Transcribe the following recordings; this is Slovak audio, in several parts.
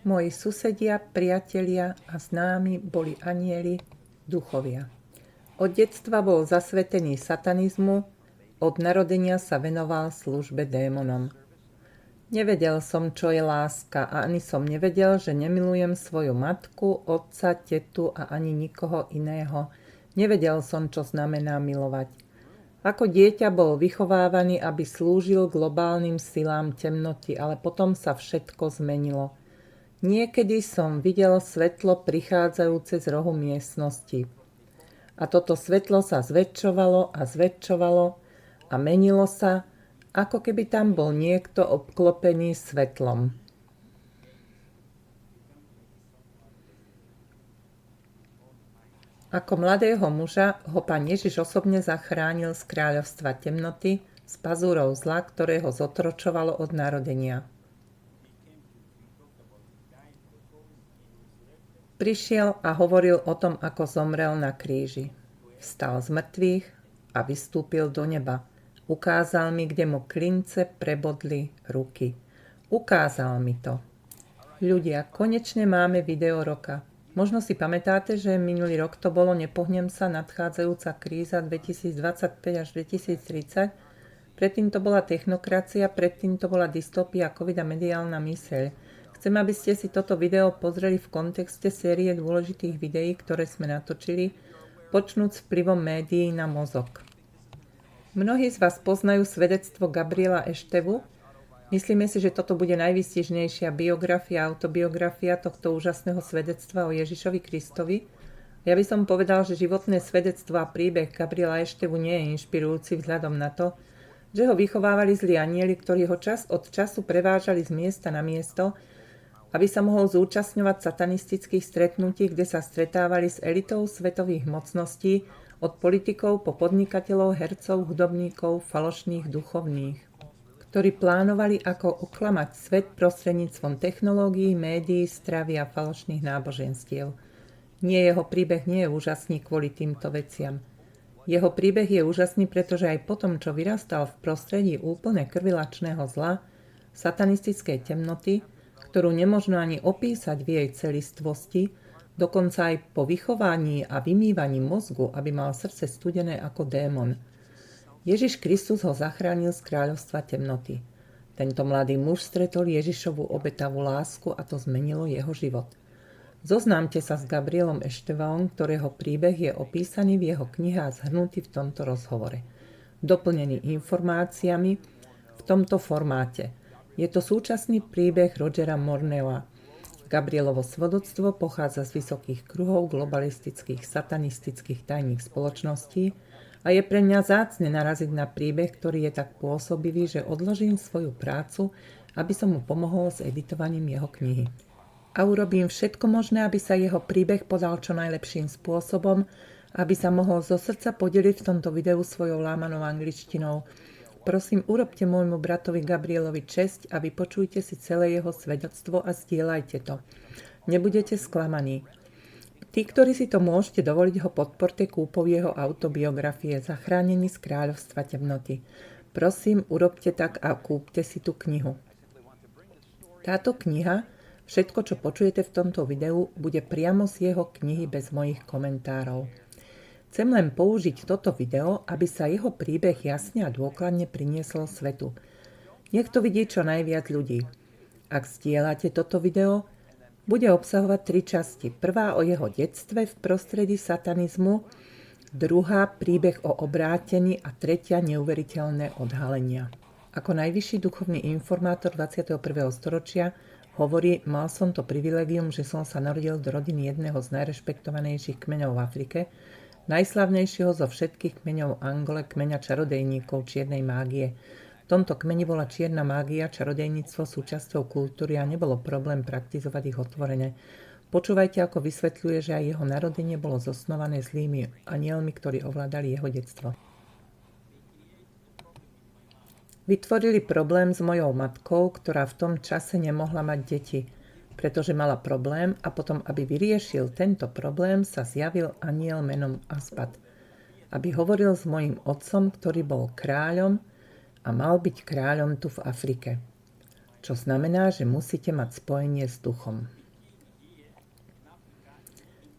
Moji susedia, priatelia a známi boli anjeli, duchovia. Od detstva bol zasvetený satanizmu, od narodenia sa venoval službe démonom. Nevedel som, čo je láska a ani som nevedel, že nemilujem svoju matku, otca, tetu a ani nikoho iného. Nevedel som, čo znamená milovať. Ako dieťa bol vychovávaný, aby slúžil globálnym silám temnoty, ale potom sa všetko zmenilo. Niekedy som videl svetlo prichádzajúce z rohu miestnosti. A toto svetlo sa zväčšovalo a zväčšovalo a menilo sa, ako keby tam bol niekto obklopený svetlom. Ako mladého muža ho Pán Ježiš osobne zachránil z kráľovstva temnoty, z pazúrov zla, ktoré ho zotročovalo od narodenia. Prišiel a hovoril o tom, ako zomrel na kríži. Vstal z mŕtvych a vystúpil do neba. Ukázal mi, kde mu klince prebodli ruky. Ukázal mi to. Ľudia, konečne máme video roka. Možno si pamätáte, že minulý rok to bolo Nepohnem sa, nadchádzajúca kríza 2025 až 2030. Predtým to bola technokracia, predtým to bola dystopia, covid a mediálna myseľ. Chcem, aby ste si toto video pozreli v kontexte série dôležitých videí, ktoré sme natočili, počnúc vplyvom médií na mozog. Mnohí z vás poznajú svedectvo Gabriela Eštevu. Myslíme si, že toto bude najvýstižnejšia biografia, autobiografia tohto úžasného svedectva o Ježišovi Kristovi. Ja by som povedal, že životné svedectvo a príbeh Gabriela Eštevu nie je inšpirujúci vzhľadom na to, že ho vychovávali zlí anjeli, ktorí ho čas od času prevážali z miesta na miesto, aby sa mohol zúčastňovať satanistických stretnutí, kde sa stretávali s elitou svetových mocností, od politikov po podnikateľov, hercov, hudobníkov, falošných duchovných, ktorí plánovali, ako oklamať svet prostredníctvom technológií, médií, stravy a falošných náboženstiev. Jeho príbeh nie je úžasný kvôli týmto veciam. Jeho príbeh je úžasný, pretože aj po tom, čo vyrastal v prostredí úplne krvilačného zla, satanistickej temnoty, ktorú nemožno ani opísať v jej celistvosti, dokonca aj po vychovaní a vymývaní mozgu, aby mal srdce studené ako démon. Ježiš Kristus ho zachránil z kráľovstva temnoty. Tento mladý muž stretol Ježišovu obetavú lásku a to zmenilo jeho život. Zoznámte sa s Gabrielom Eštevom, ktorého príbeh je opísaný v jeho knihe a zhrnutý v tomto rozhovore. Doplnený informáciami v tomto formáte. Je to súčasný príbeh Rogera Morneua. Gabrielovo svedectvo pochádza z vysokých kruhov globalistických, satanistických tajných spoločností a je pre mňa vzácne naraziť na príbeh, ktorý je tak pôsobivý, že odložím svoju prácu, aby som mu pomohol s editovaním jeho knihy. A urobím všetko možné, aby sa jeho príbeh podal čo najlepším spôsobom, aby sa mohol zo srdca podeliť v tomto videu svojou lámanou angličtinou. Prosím, urobte môjmu bratovi Gabrielovi česť a vypočujte si celé jeho svedectvo a zdieľajte to. Nebudete sklamaní. Tí, ktorí si to môžete dovoliť, ho podporte kúpou jeho autobiografie Zachránený z kráľovstva temnoty. Prosím, urobte tak a kúpte si tú knihu. Táto kniha, všetko, čo počujete v tomto videu, bude priamo z jeho knihy bez mojich komentárov. Chcem len použiť toto video, aby sa jeho príbeh jasne a dôkladne priniesol svetu. Nech to vidí čo najviac ľudí. Ak zdieľate toto video, bude obsahovať 3 časti. Prvá o jeho detstve v prostredí satanizmu, druhá príbeh o obrátení a tretia neuveriteľné odhalenia. Ako najvyšší duchovný informátor 21. storočia hovorí, mal som to privilegium, že som sa narodil do rodiny jedného z najrešpektovanejších kmeňov v Afrike, najslavnejšieho zo všetkých kmeňov Angole, kmeňa čarodejníkov čiernej mágie. V tomto kmeni bola čierna mágia, čarodejníctvo súčasťou kultúry a nebolo problém praktizovať ich otvorene. Počúvajte, ako vysvetľuje, že aj jeho narodenie bolo zosnované zlými anielmi, ktorí ovládali jeho detstvo. Vytvorili problém s mojou matkou, ktorá v tom čase nemohla mať deti, pretože mala problém a potom, aby vyriešil tento problém, sa zjavil anjel menom Aspat, aby hovoril s mojím otcom, ktorý bol kráľom a mal byť kráľom tu v Afrike. čo znamená, že musíte mať spojenie s duchom.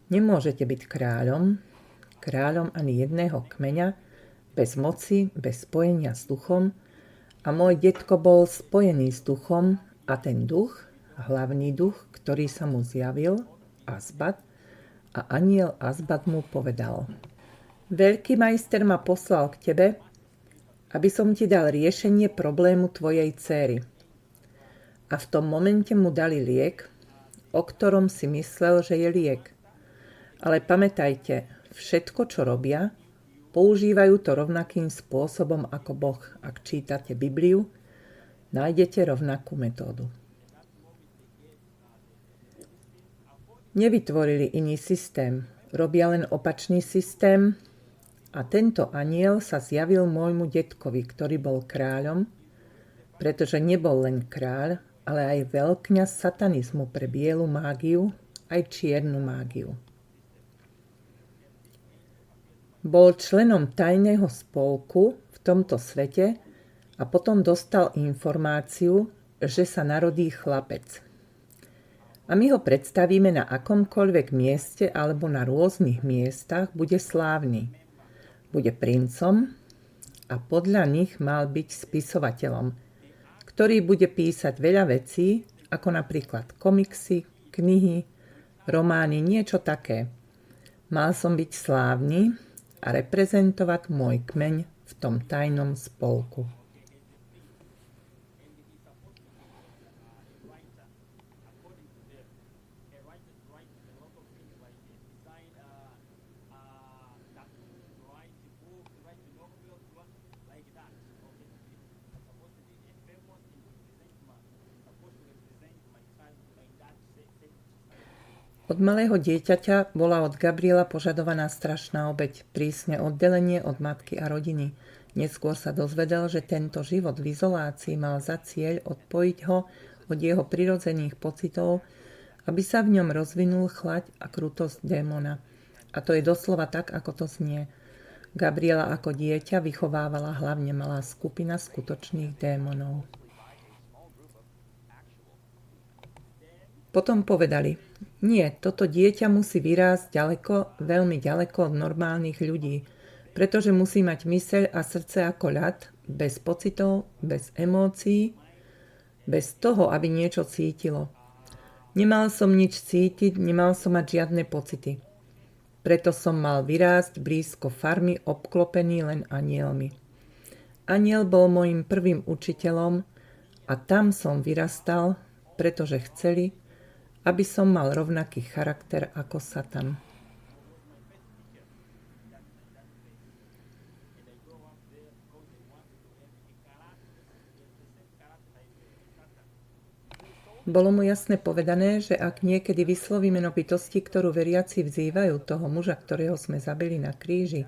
Nemôžete byť kráľom ani jedného kmeňa, bez moci, bez spojenia s duchom, a môj detko bol spojený s duchom a ten duch, hlavný duch, ktorý sa mu zjavil, Azbat, a anjel Azbat mu povedal: Veľký majster ma poslal k tebe, aby som ti dal riešenie problému tvojej dcéry. A v tom momente mu dali liek, o ktorom si myslel, že je liek. Ale pamätajte, všetko, čo robia, používajú to rovnakým spôsobom ako Boh. Ak čítate Bibliu, nájdete rovnakú metódu. Nevytvorili iný systém, robia len opačný systém a tento anjel sa zjavil môjmu detkovi, ktorý bol kráľom, pretože nebol len kráľ, ale aj veľkňaz satanizmu pre bielu mágiu, aj čiernu mágiu. Bol členom tajného spolku v tomto svete a potom dostal informáciu, že sa narodí chlapec. A my ho predstavíme na akomkoľvek mieste alebo na rôznych miestach, bude slávny. Bude princom a podľa nich mal byť spisovateľom, ktorý bude písať veľa vecí, ako napríklad komiksy, knihy, romány, niečo také. Mal som byť slávny a reprezentovať môj kmeň v tom tajnom spolku. Od malého dieťaťa bola od Gabriela požadovaná strašná obeť, prísne oddelenie od matky a rodiny. Neskôr sa dozvedel, že tento život v izolácii mal za cieľ odpojiť ho od jeho prirodzených pocitov, aby sa v ňom rozvinul chlať a krutosť démona. A to je doslova tak, ako to znie. Gabriela ako dieťa vychovávala hlavne malá skupina skutočných démonov. Potom povedali: nie, toto dieťa musí vyrásť ďaleko, veľmi ďaleko od normálnych ľudí, pretože musí mať myseľ a srdce ako ľad, bez pocitov, bez emócií, bez toho, aby niečo cítilo. Nemal som nič cítiť, nemal som mať žiadne pocity. Preto som mal vyrásť blízko farmy, obklopený len anielmi. Aniel bol mojim prvým učiteľom a tam som vyrastal, pretože chceli, aby som mal rovnaký charakter ako Satan. Bolo mu jasne povedané, že ak niekedy vysloví meno bytosti, ktorú veriaci vzývajú, toho muža, ktorého sme zabili na kríži,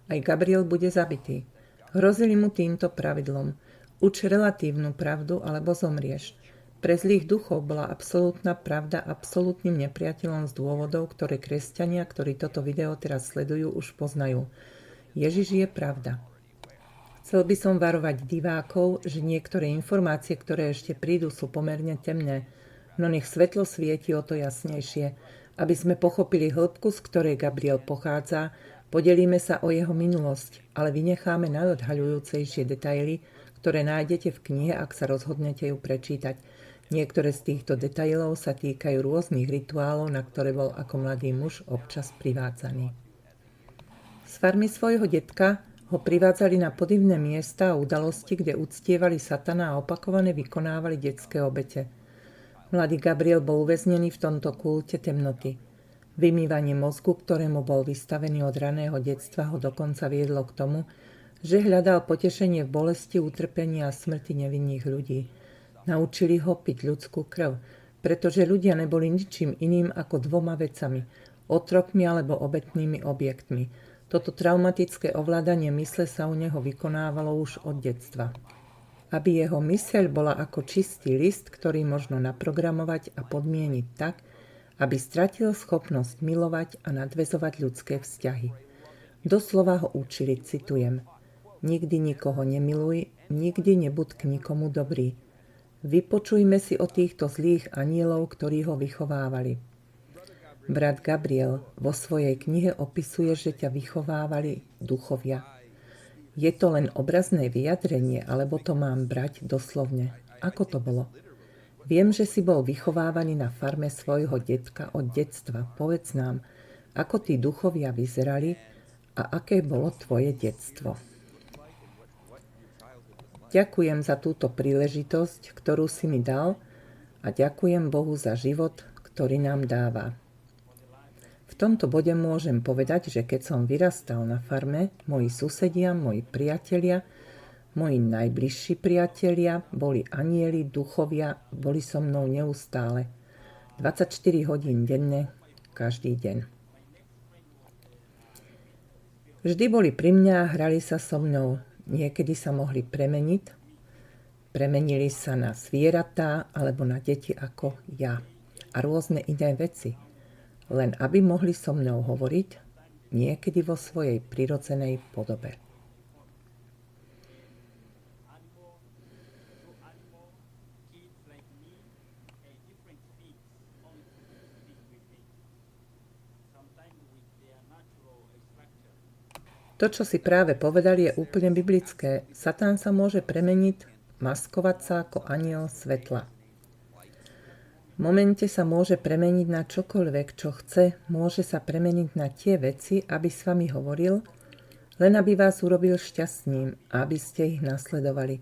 aj Gabriel bude zabitý. Hrozili mu týmto pravidlom: uč relatívnu pravdu, alebo zomrieš. Pre zlých duchov bola absolútna pravda absolútnym nepriateľom z dôvodov, ktoré kresťania, ktorí toto video teraz sledujú, už poznajú. Ježiš je pravda. Chcel by som varovať divákov, že niektoré informácie, ktoré ešte prídu, sú pomerne temné, no nech svetlo svieti o to jasnejšie. Aby sme pochopili hĺbku, z ktorej Gabriel pochádza, podelíme sa o jeho minulosť, ale vynecháme najodhaľujúcejšie detaily, ktoré nájdete v knihe, ak sa rozhodnete ju prečítať. Niektoré z týchto detailov sa týkajú rôznych rituálov, na ktoré bol ako mladý muž občas privádzaný. Z farmy svojho detka ho privádzali na podivné miesta a udalosti, kde uctievali Satana a opakovane vykonávali detské obete. Mladý Gabriel bol uväznený v tomto kulte temnoty. Vymývanie mozgu, ktorému bol vystavený od raného detstva, ho dokonca viedlo k tomu, že hľadal potešenie v bolesti, utrpení a smrti nevinných ľudí. Naučili ho piť ľudskú krv, pretože ľudia neboli ničím iným ako dvoma vecami, otrokmi alebo obetnými objektmi. Toto traumatické ovládanie mysle sa u neho vykonávalo už od detstva. Aby jeho myseľ bola ako čistý list, ktorý možno naprogramovať a podmieniť tak, aby stratil schopnosť milovať a nadväzovať ľudské vzťahy. Doslova ho učili, citujem: nikdy nikoho nemiluj, nikdy nebuď k nikomu dobrý. Vypočujme si o týchto zlých anielov, ktorí ho vychovávali. Brat Gabriel vo svojej knihe opisuje, že ťa vychovávali duchovia. Je to len obrazné vyjadrenie, alebo to mám brať doslovne? Ako to bolo? Viem, že si bol vychovávaný na farme svojho detka od detstva. Povedz nám, ako tí duchovia vyzerali a aké bolo tvoje detstvo. Ďakujem za túto príležitosť, ktorú si mi dal, a ďakujem Bohu za život, ktorý nám dáva. V tomto bode môžem povedať, že keď som vyrastal na farme, moji susedia, moji priatelia, moji najbližší priatelia boli anjeli, duchovia, boli so mnou neustále. 24 hodín denne, každý deň. Vždy boli pri mňa a hrali sa so mnou. Niekedy sa mohli premeniť. Premenili sa na zvieratá alebo na deti ako ja. A rôzne iné veci. Len aby mohli so mnou hovoriť, niekedy vo svojej prirodzenej podobe. To, čo si práve povedali, je úplne biblické. Satan sa môže premeniť, maskovať sa ako anjel svetla. V momente sa môže premeniť na čokoľvek, čo chce, môže sa premeniť na tie veci, aby s vami hovoril, len aby vás urobil šťastným a aby ste ich nasledovali.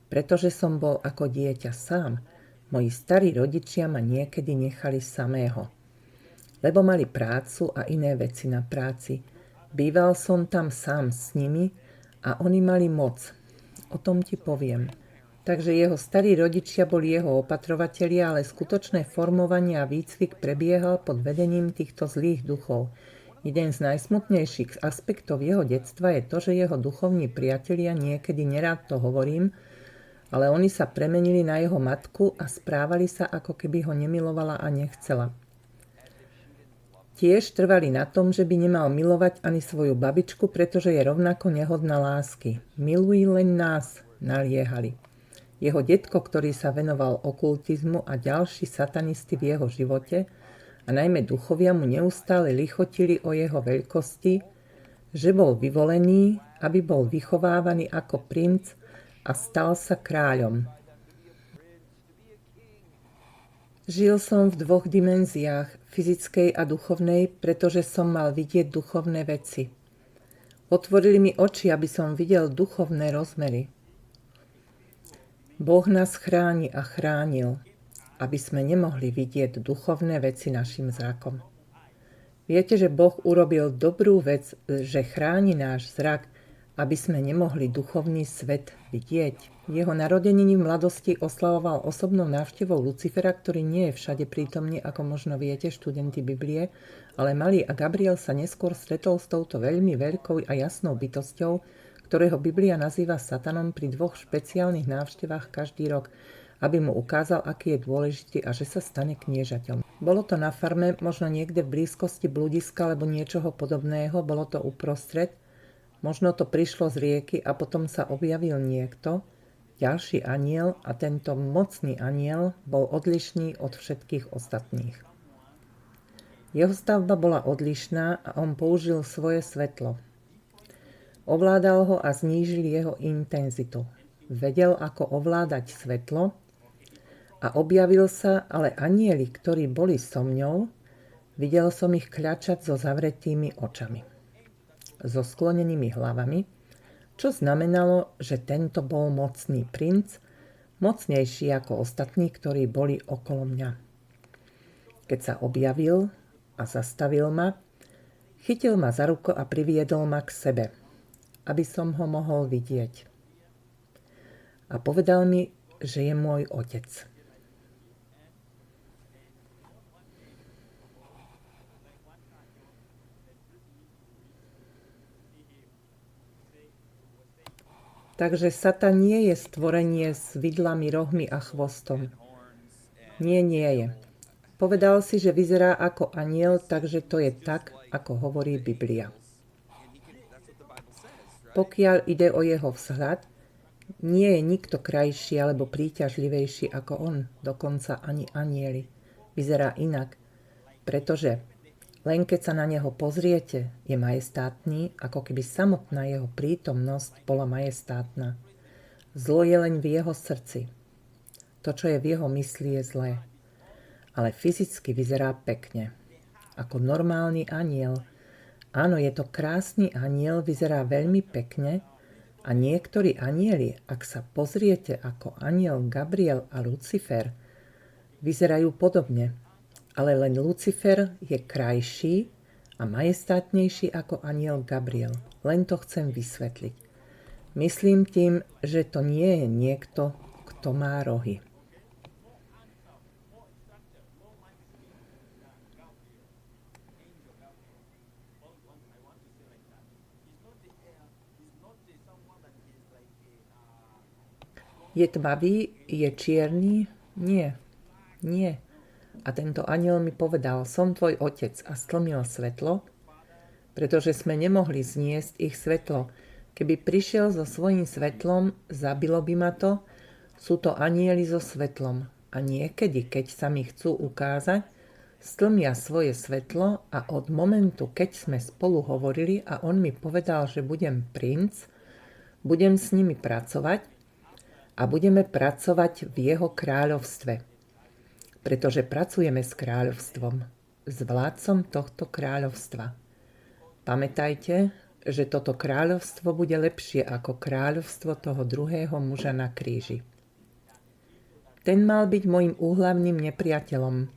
Pretože som bol ako dieťa sám, moji starí rodičia ma niekedy nechali samého. Lebo mali prácu a iné veci na práci. Býval som tam sám s nimi a oni mali moc. O tom ti poviem. Takže jeho starí rodičia boli jeho opatrovatelia, ale skutočné formovanie a výcvik prebiehal pod vedením týchto zlých duchov. Jeden z najsmutnejších aspektov jeho detstva je to, že jeho duchovní priatelia, niekedy nerád to hovorím, ale oni sa premenili na jeho matku a správali sa, ako keby ho nemilovala a nechcela. Tiež trvali na tom, že by nemal milovať ani svoju babičku, pretože je rovnako nehodná lásky. Miluj len nás, naliehali. Jeho detko, ktorý sa venoval okultizmu, a ďalší satanisti v jeho živote, a najmä duchovia, mu neustále lichotili o jeho veľkosti, že bol vyvolený, aby bol vychovávaný ako princ a stal sa kráľom. Žil som v dvoch dimenziách, fyzickej a duchovnej, pretože som mal vidieť duchovné veci. Otvorili mi oči, aby som videl duchovné rozmery. Boh nás chráni a chránil, aby sme nemohli vidieť duchovné veci našim zrakom. Viete, že Boh urobil dobrú vec, že chráni náš zrak, aby sme nemohli duchovný svet vidieť. Jeho narodeniny v mladosti oslavoval osobnou návštevou Lucifera, ktorý nie je všade prítomný, ako možno viete, študenti Biblie, ale malý a Gabriel sa neskôr stretol s touto veľmi veľkou a jasnou bytosťou, ktorého Biblia nazýva Satanom, pri dvoch špeciálnych návštevách každý rok, aby mu ukázal, aký je dôležitý a že sa stane kniežaťom. Bolo to na farme, možno niekde v blízkosti bludiska alebo niečoho podobného, bolo to uprostred. Možno to prišlo z rieky a potom sa objavil niekto, ďalší anjel, a tento mocný anjel bol odlišný od všetkých ostatných. Jeho stavba bola odlišná a on použil svoje svetlo. Ovládal ho a znížil jeho intenzitu. Vedel, ako ovládať svetlo a objavil sa, ale anjeli, ktorí boli so mňou, videl som ich kľačať so zavretými očami, so sklonenými hlavami, čo znamenalo, že tento bol mocný princ, mocnejší ako ostatní, ktorí boli okolo mňa. Keď sa objavil a zastavil ma, chytil ma za ruku a priviedol ma k sebe, aby som ho mohol vidieť. A povedal mi, že je môj otec. Takže Satan nie je stvorenie s vidlami, rohmi a chvostom. Nie je. Povedal si, že vyzerá ako anjel, takže to je tak, ako hovorí Biblia. Pokiaľ ide o jeho vzhľad, Nie je nikto krajší alebo príťažlivejší ako on, dokonca ani anjeli. Vyzerá inak, pretože len keď sa na neho pozriete, je majestátny, ako keby samotná jeho prítomnosť bola majestátna. Zlo je len v jeho srdci. To, čo je v jeho mysli, je zlé. Ale fyzicky vyzerá pekne. Ako normálny anjel. Áno, je to krásny anjel, vyzerá veľmi pekne a niektorí anjeli, ak sa pozriete ako anjel Gabriel a Lucifer, vyzerajú podobne. Ale len Lucifer je krajší a majestátnejší ako anjel Gabriel. Len to chcem vysvetliť. Myslím tým, že to nie je niekto, kto má rohy. Je tmavý? Je čierny? Nie. Nie. A tento anjel mi povedal, som tvoj otec a stlmil svetlo, pretože sme nemohli zniesť ich svetlo. Keby prišiel so svojím svetlom, zabilo by ma to. Sú to anjeli so svetlom. A niekedy, keď sa mi chcú ukázať, stlmia svoje svetlo a od momentu, keď sme spolu hovorili a on mi povedal, že budem princ, budem s nimi pracovať a budeme pracovať v jeho kráľovstve. Pretože pracujeme s kráľovstvom, s vládcom tohto kráľovstva. Pamätajte, že toto kráľovstvo bude lepšie ako kráľovstvo toho druhého muža na kríži. Ten mal byť môjim úhlavným nepriateľom.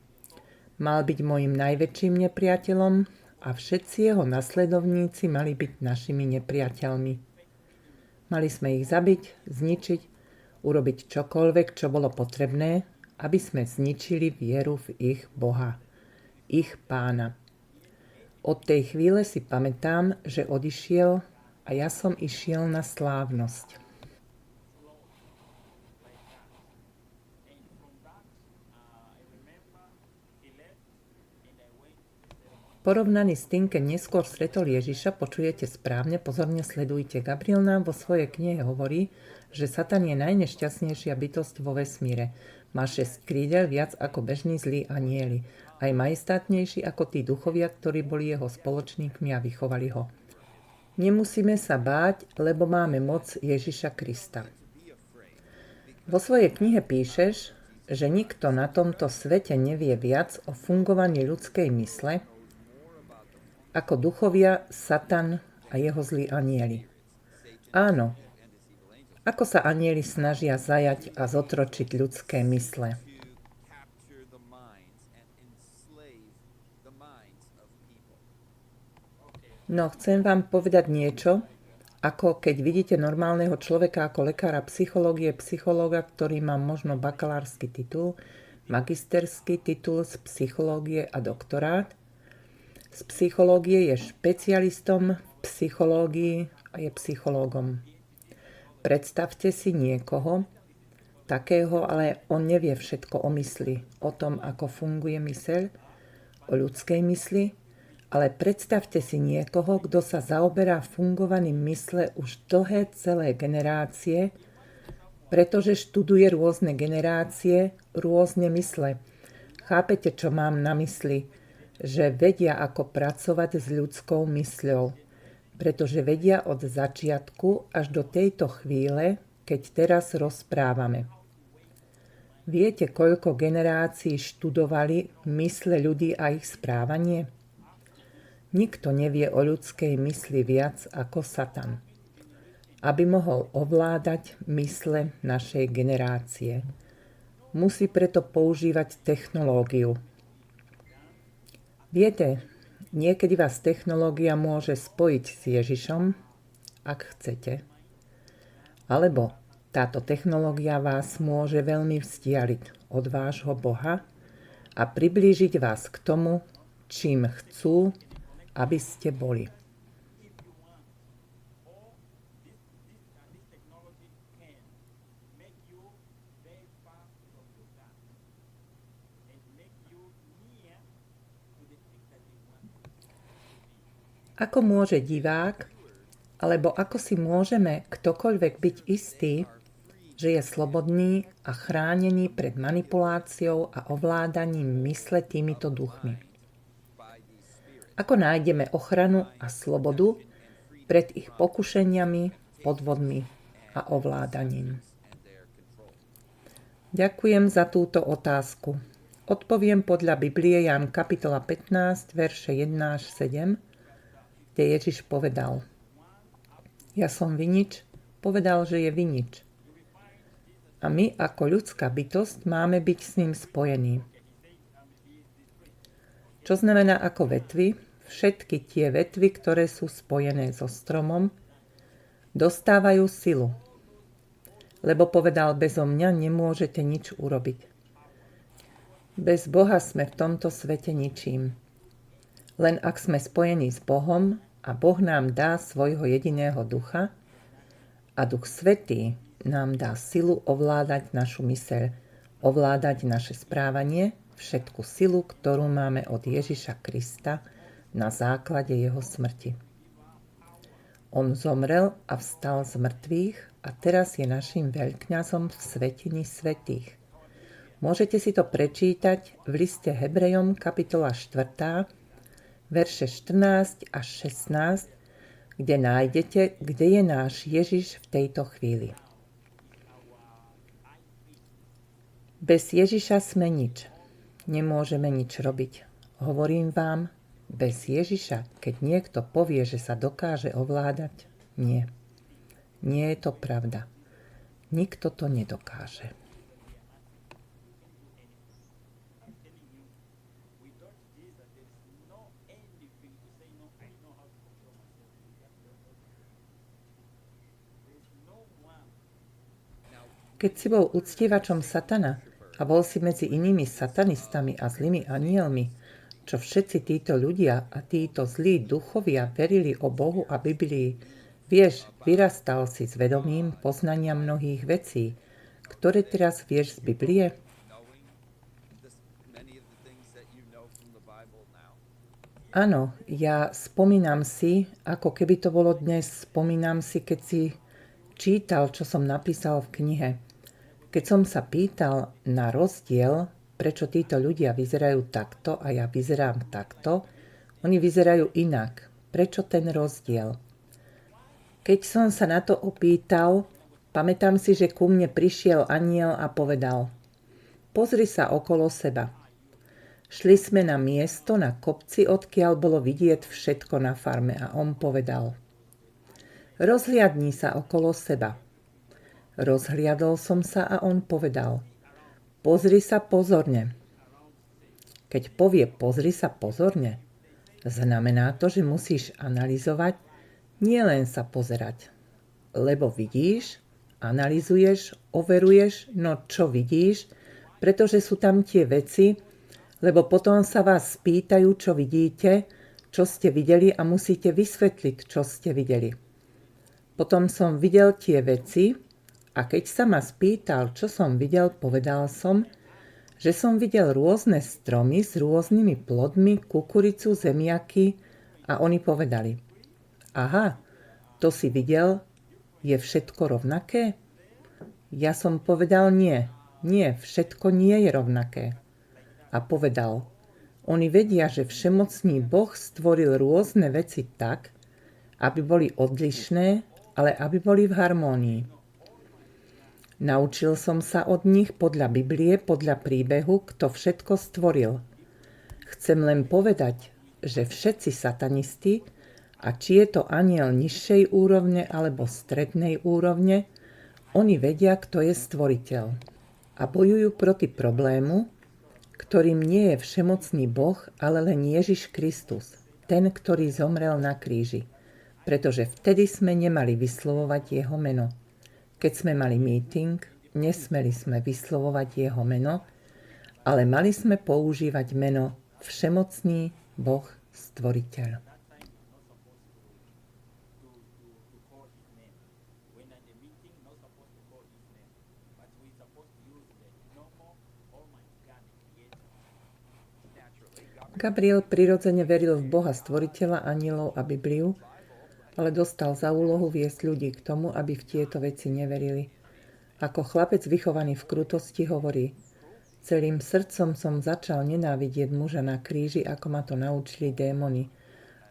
Mal byť môjim najväčším nepriateľom a všetci jeho nasledovníci mali byť našimi nepriateľmi. Mali sme ich zabiť, zničiť, urobiť čokoľvek, čo bolo potrebné, aby sme zničili vieru v ich Boha, ich Pána. Od tej chvíle si pamätám, že odišiel a ja som išiel na slávnosť. Porovnaný s tým, keď neskôr stretol Ježiša, počujete správne, pozorne sledujte. Gabriel nám vo svojej knihe hovorí, že Satan je najnešťastnejšia bytosť vo vesmíre. Má 6 krídel viac ako bežní zlí anjeli. Aj majestátnejší ako tí duchovia, ktorí boli jeho spoločníkmi a vychovali ho. Nemusíme sa báť, lebo máme moc Ježiša Krista. Vo svojej knihe píšeš, že nikto na tomto svete nevie viac o fungovaní ľudskej mysle, ako duchovia, Satan a jeho zlí anjeli. Áno, ako sa anjeli snažia zajať a zotročiť ľudské mysle. No, chcem vám povedať niečo, ako keď vidíte normálneho človeka ako lekára psychológie, psychológa, ktorý má možno bakalársky titul, magisterský titul z psychológie a doktorát. Z psychológie je špecialistom v psychológii a je psychológom. Predstavte si niekoho takého, ale on nevie všetko o mysli, o tom, ako funguje myseľ, o ľudskej mysli, ale predstavte si niekoho, kto sa zaoberá fungovaním mysle už dlhé celé generácie, pretože študuje rôzne generácie, rôzne mysle. Chápete, čo mám na mysli? Že vedia, ako pracovať s ľudskou mysľou. Pretože vedia od začiatku až do tejto chvíle, keď teraz rozprávame. Viete, koľko generácií študovali mysle ľudí a ich správanie? Nikto nevie o ľudskej mysli viac ako Satan, aby mohol ovládať mysle našej generácie. Musí preto používať technológiu. Viete, niekedy vás technológia môže spojiť s Ježišom, ak chcete. Alebo táto technológia vás môže veľmi vzdialiť od vášho Boha a priblížiť vás k tomu, čím chcú, aby ste boli. Ako môže divák, alebo ako si môžeme ktokoľvek byť istý, že je slobodný a chránený pred manipuláciou a ovládaním mysle týmito duchmi. Ako nájdeme ochranu a slobodu pred ich pokušeniami, podvodmi a ovládaním? Ďakujem za túto otázku. Odpoviem podľa Biblie Ján kapitola 15, verše 1 až 7, kde Ježiš povedal: Ja som vinič, povedal, že je vinič. A my ako ľudská bytosť máme byť s ním spojení. Čo znamená ako vetvy? Všetky tie vetvy, ktoré sú spojené so stromom, dostávajú silu. Lebo povedal, bezo mňa nemôžete nič urobiť. Bez Boha sme v tomto svete ničím. Len ak sme spojení s Bohom a Boh nám dá svojho jediného ducha a Duch Svätý nám dá silu ovládať našu myseľ, ovládať naše správanie, všetku silu, ktorú máme od Ježiša Krista na základe jeho smrti. On zomrel a vstal z mŕtvych a teraz je naším veľkňazom v svätyni svätých. Môžete si to prečítať v liste Hebrejom kapitola 4, verše 14 až 16, kde nájdete, kde je náš Ježiš v tejto chvíli. Bez Ježiša sme nič. Nemôžeme nič robiť. Hovorím vám, bez Ježiša, keď niekto povie, že sa dokáže ovládať, nie. Nie je to pravda. Nikto to nedokáže. Keď si bol uctievačom satana a bol si medzi inými satanistami a zlými anielmi, čo všetci títo ľudia a títo zlí duchovia verili o Bohu a Biblii, vieš, vyrastal si s vedomím poznania mnohých vecí, ktoré teraz vieš z Biblie? Áno, ja spomínam si, ako keby to bolo dnes, spomínam si, keď si čítal, čo som napísal v knihe. Keď som sa pýtal na rozdiel, prečo títo ľudia vyzerajú takto a ja vyzerám takto, oni vyzerajú inak. Prečo ten rozdiel? Keď som sa na to opýtal, pamätám si, že ku mne prišiel anjel a povedal: Pozri sa okolo seba. Šli sme na miesto na kopci, odkiaľ bolo vidieť všetko na farme a on povedal: Rozhliadni sa okolo seba. Rozhliadol som sa a on povedal: Pozri sa pozorne. Keď povie pozri sa pozorne, znamená to, že musíš analyzovať, nie len sa pozerať. Lebo vidíš, analyzuješ, overuješ, no čo vidíš, pretože sú tam tie veci, lebo potom sa vás spýtajú, čo vidíte, čo ste videli a musíte vysvetliť, čo ste videli. Potom som videl tie veci, a keď sa ma spýtal, čo som videl, povedal som, že som videl rôzne stromy s rôznymi plodmi, kukuricu, zemiaky a oni povedali: Aha, to si videl, je všetko rovnaké? Ja som povedal nie, všetko nie je rovnaké. A povedal: Oni vedia, že všemocný Boh stvoril rôzne veci tak, aby boli odlišné, ale aby boli v harmónii. Naučil som sa od nich podľa Biblie, podľa príbehu, kto všetko stvoril. Chcem len povedať, že všetci satanisti, a či je to anjel nižšej úrovne alebo strednej úrovne, oni vedia, kto je stvoriteľ. A bojujú proti problému, ktorým nie je všemocný Boh, ale len Ježiš Kristus, ten, ktorý zomrel na kríži. Pretože vtedy sme nemali vyslovovať jeho meno. Keď sme mali meeting, nesmeli sme vyslovovať jeho meno, ale mali sme používať meno Všemocný Boh Stvoriteľ. Gabriel prirodzene veril v Boha Stvoriteľa, anjelov a Bibliu, ale dostal za úlohu viesť ľudí k tomu, aby v tieto veci neverili. Ako chlapec vychovaný v krutosti hovorí: celým srdcom som začal nenávidieť muža na kríži, ako ma to naučili démoni.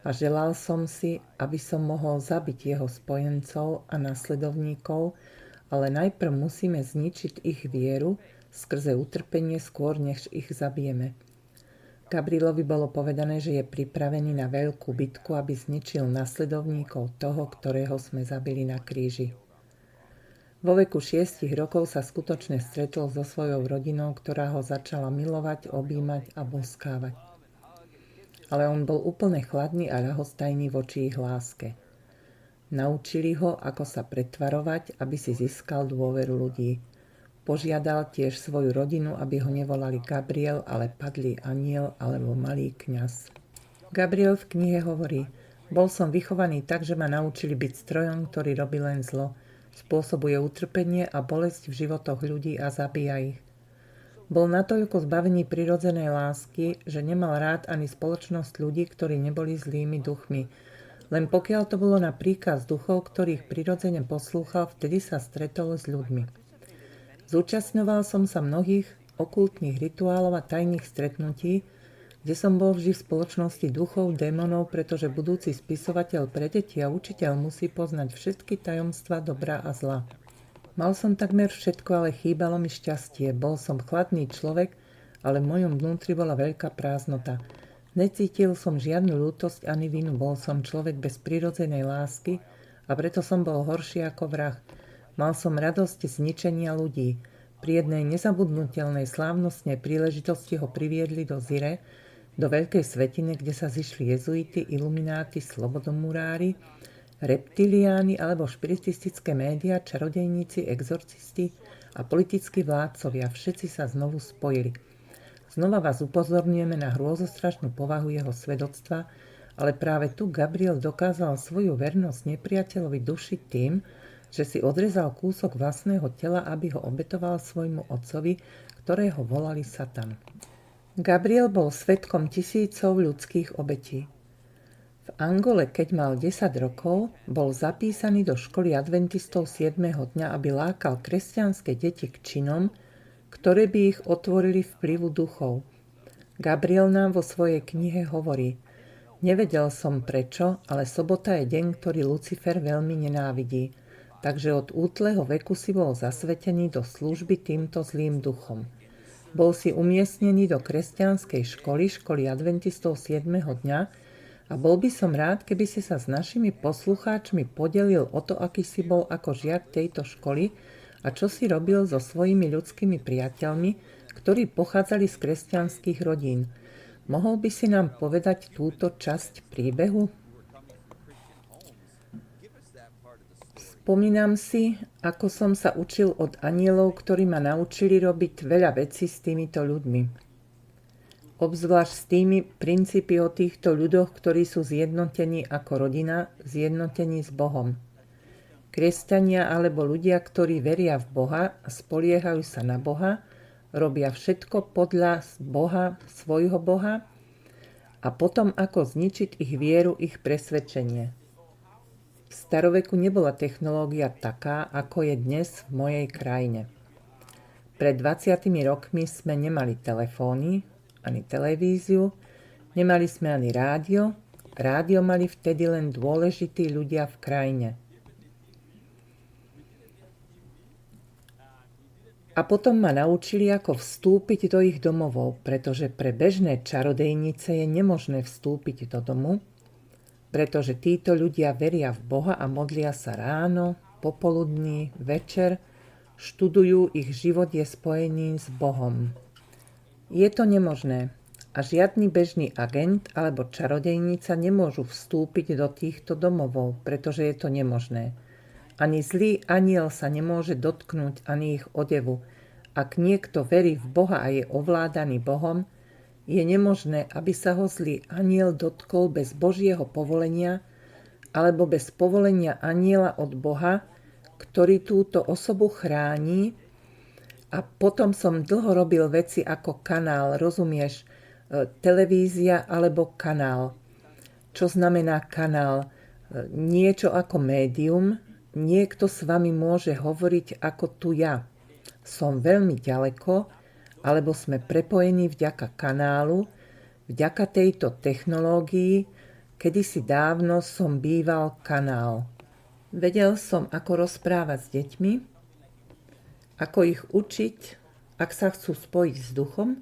A želal som si, aby som mohol zabiť jeho spojencov a nasledovníkov, ale najprv musíme zničiť ich vieru skrze utrpenie skôr, než ich zabijeme. Gabrielovi bolo povedané, že je pripravený na veľkú bitku, aby zničil nasledovníkov toho, ktorého sme zabili na kríži. Vo veku 6 rokov sa skutočne stretol so svojou rodinou, ktorá ho začala milovať, objímať a boskávať. Ale on bol úplne chladný a ľahostajný voči ich láske. Naučili ho, ako sa pretvarovať, aby si získal dôveru ľudí. Požiadal tiež svoju rodinu, aby ho nevolali Gabriel, ale Padlý anjel alebo Malý kňaz. Gabriel v knihe hovorí: bol som vychovaný tak, že ma naučili byť strojom, ktorý robí len zlo. Spôsobuje utrpenie a bolesť v životoch ľudí a zabíja ich. Bol natoľko zbavený prirodzenej lásky, že nemal rád ani spoločnosť ľudí, ktorí neboli zlými duchmi. Len pokiaľ to bolo na príkaz duchov, ktorých prirodzene poslúchal, vtedy sa stretol s ľuďmi. Zúčastňoval som sa mnohých okultných rituálov a tajných stretnutí, kde som bol vždy v spoločnosti duchov, démonov, pretože budúci spisovateľ pre deti a učiteľ musí poznať všetky tajomstvá dobra a zla. Mal som takmer všetko, ale chýbalo mi šťastie. Bol som chladný človek, ale v mojom vnútri bola veľká prázdnota. Necítil som žiadnu ľútosť ani vinu. Bol som človek bez prirodzenej lásky a preto som bol horší ako vrah. Mal som radosť zničenia ľudí. Pri jednej nezabudnutelnej slávnostnej príležitosti ho priviedli do Zire, do veľkej svätyne, kde sa zišli jezuiti, ilumináti, slobodomurári, reptiliáni alebo špiritistické médiá, čarodejníci, exorcisti a politickí vládcovia. Všetci sa znovu spojili. Znova vás upozorňujeme na hrôzostrašnú povahu jeho svedectva, ale práve tu Gabriel dokázal svoju vernosť nepriateľovi duši tým, že si odrezal kúsok vlastného tela, aby ho obetoval svojmu otcovi, ktorého volali Satan. Gabriel bol svedkom tisícov ľudských obetí. V Angole, keď mal 10 rokov, bol zapísaný do školy adventistov 7. dňa, aby lákal kresťanské deti k činom, ktoré by ich otvorili vplyvu duchov. Gabriel nám vo svojej knihe hovorí: nevedel som prečo, ale sobota je deň, ktorý Lucifer veľmi nenávidí. Takže od útleho veku si bol zasvetený do služby týmto zlým duchom. Bol si umiestnený do kresťanskej školy adventistov 7. dňa a bol by som rád, keby si sa s našimi poslucháčmi podelil o to, aký si bol ako žiak tejto školy a čo si robil so svojimi ľudskými priateľmi, ktorí pochádzali z kresťanských rodín. Mohol by si nám povedať túto časť príbehu? Spomínam si, ako som sa učil od anjelov, ktorí ma naučili robiť veľa vecí s týmito ľuďmi. Obzvlášť s tými princípy o týchto ľuďoch, ktorí sú zjednotení ako rodina, zjednotení s Bohom. Kresťania alebo ľudia, ktorí veria v Boha a spoliehajú sa na Boha, robia všetko podľa Boha, svojho Boha a potom ako zničiť ich vieru, ich presvedčenie. V staroveku nebola technológia taká, ako je dnes v mojej krajine. Pred 20 rokmi sme nemali telefóny, ani televíziu, nemali sme ani rádio. Rádio mali vtedy len dôležití ľudia v krajine. A potom ma naučili, ako vstúpiť do ich domovov, pretože pre bežné čarodejnice je nemožné vstúpiť do domu, pretože títo ľudia veria v Boha a modlia sa ráno, popoludní, večer, študujú, ich život je spojený s Bohom. Je to nemožné a žiadny bežný agent alebo čarodejnica nemôžu vstúpiť do týchto domovov, pretože je to nemožné. Ani zlý anjel sa nemôže dotknúť ani ich odevu. Ak niekto verí v Boha a je ovládaný Bohom, je nemožné, aby sa ho zlý anjel dotkol bez Božieho povolenia alebo bez povolenia anjela od Boha, ktorý túto osobu chráni. A potom som dlho robil veci ako kanál, rozumieš? Televízia alebo kanál. Čo znamená kanál? Niečo ako médium, niekto s vami môže hovoriť ako tu ja. Som veľmi ďaleko, alebo sme prepojení vďaka kanálu, vďaka tejto technológii. Kedysi dávno som býval kanál. Vedel som, ako rozprávať s deťmi, ako ich učiť, ak sa chcú spojiť s duchom,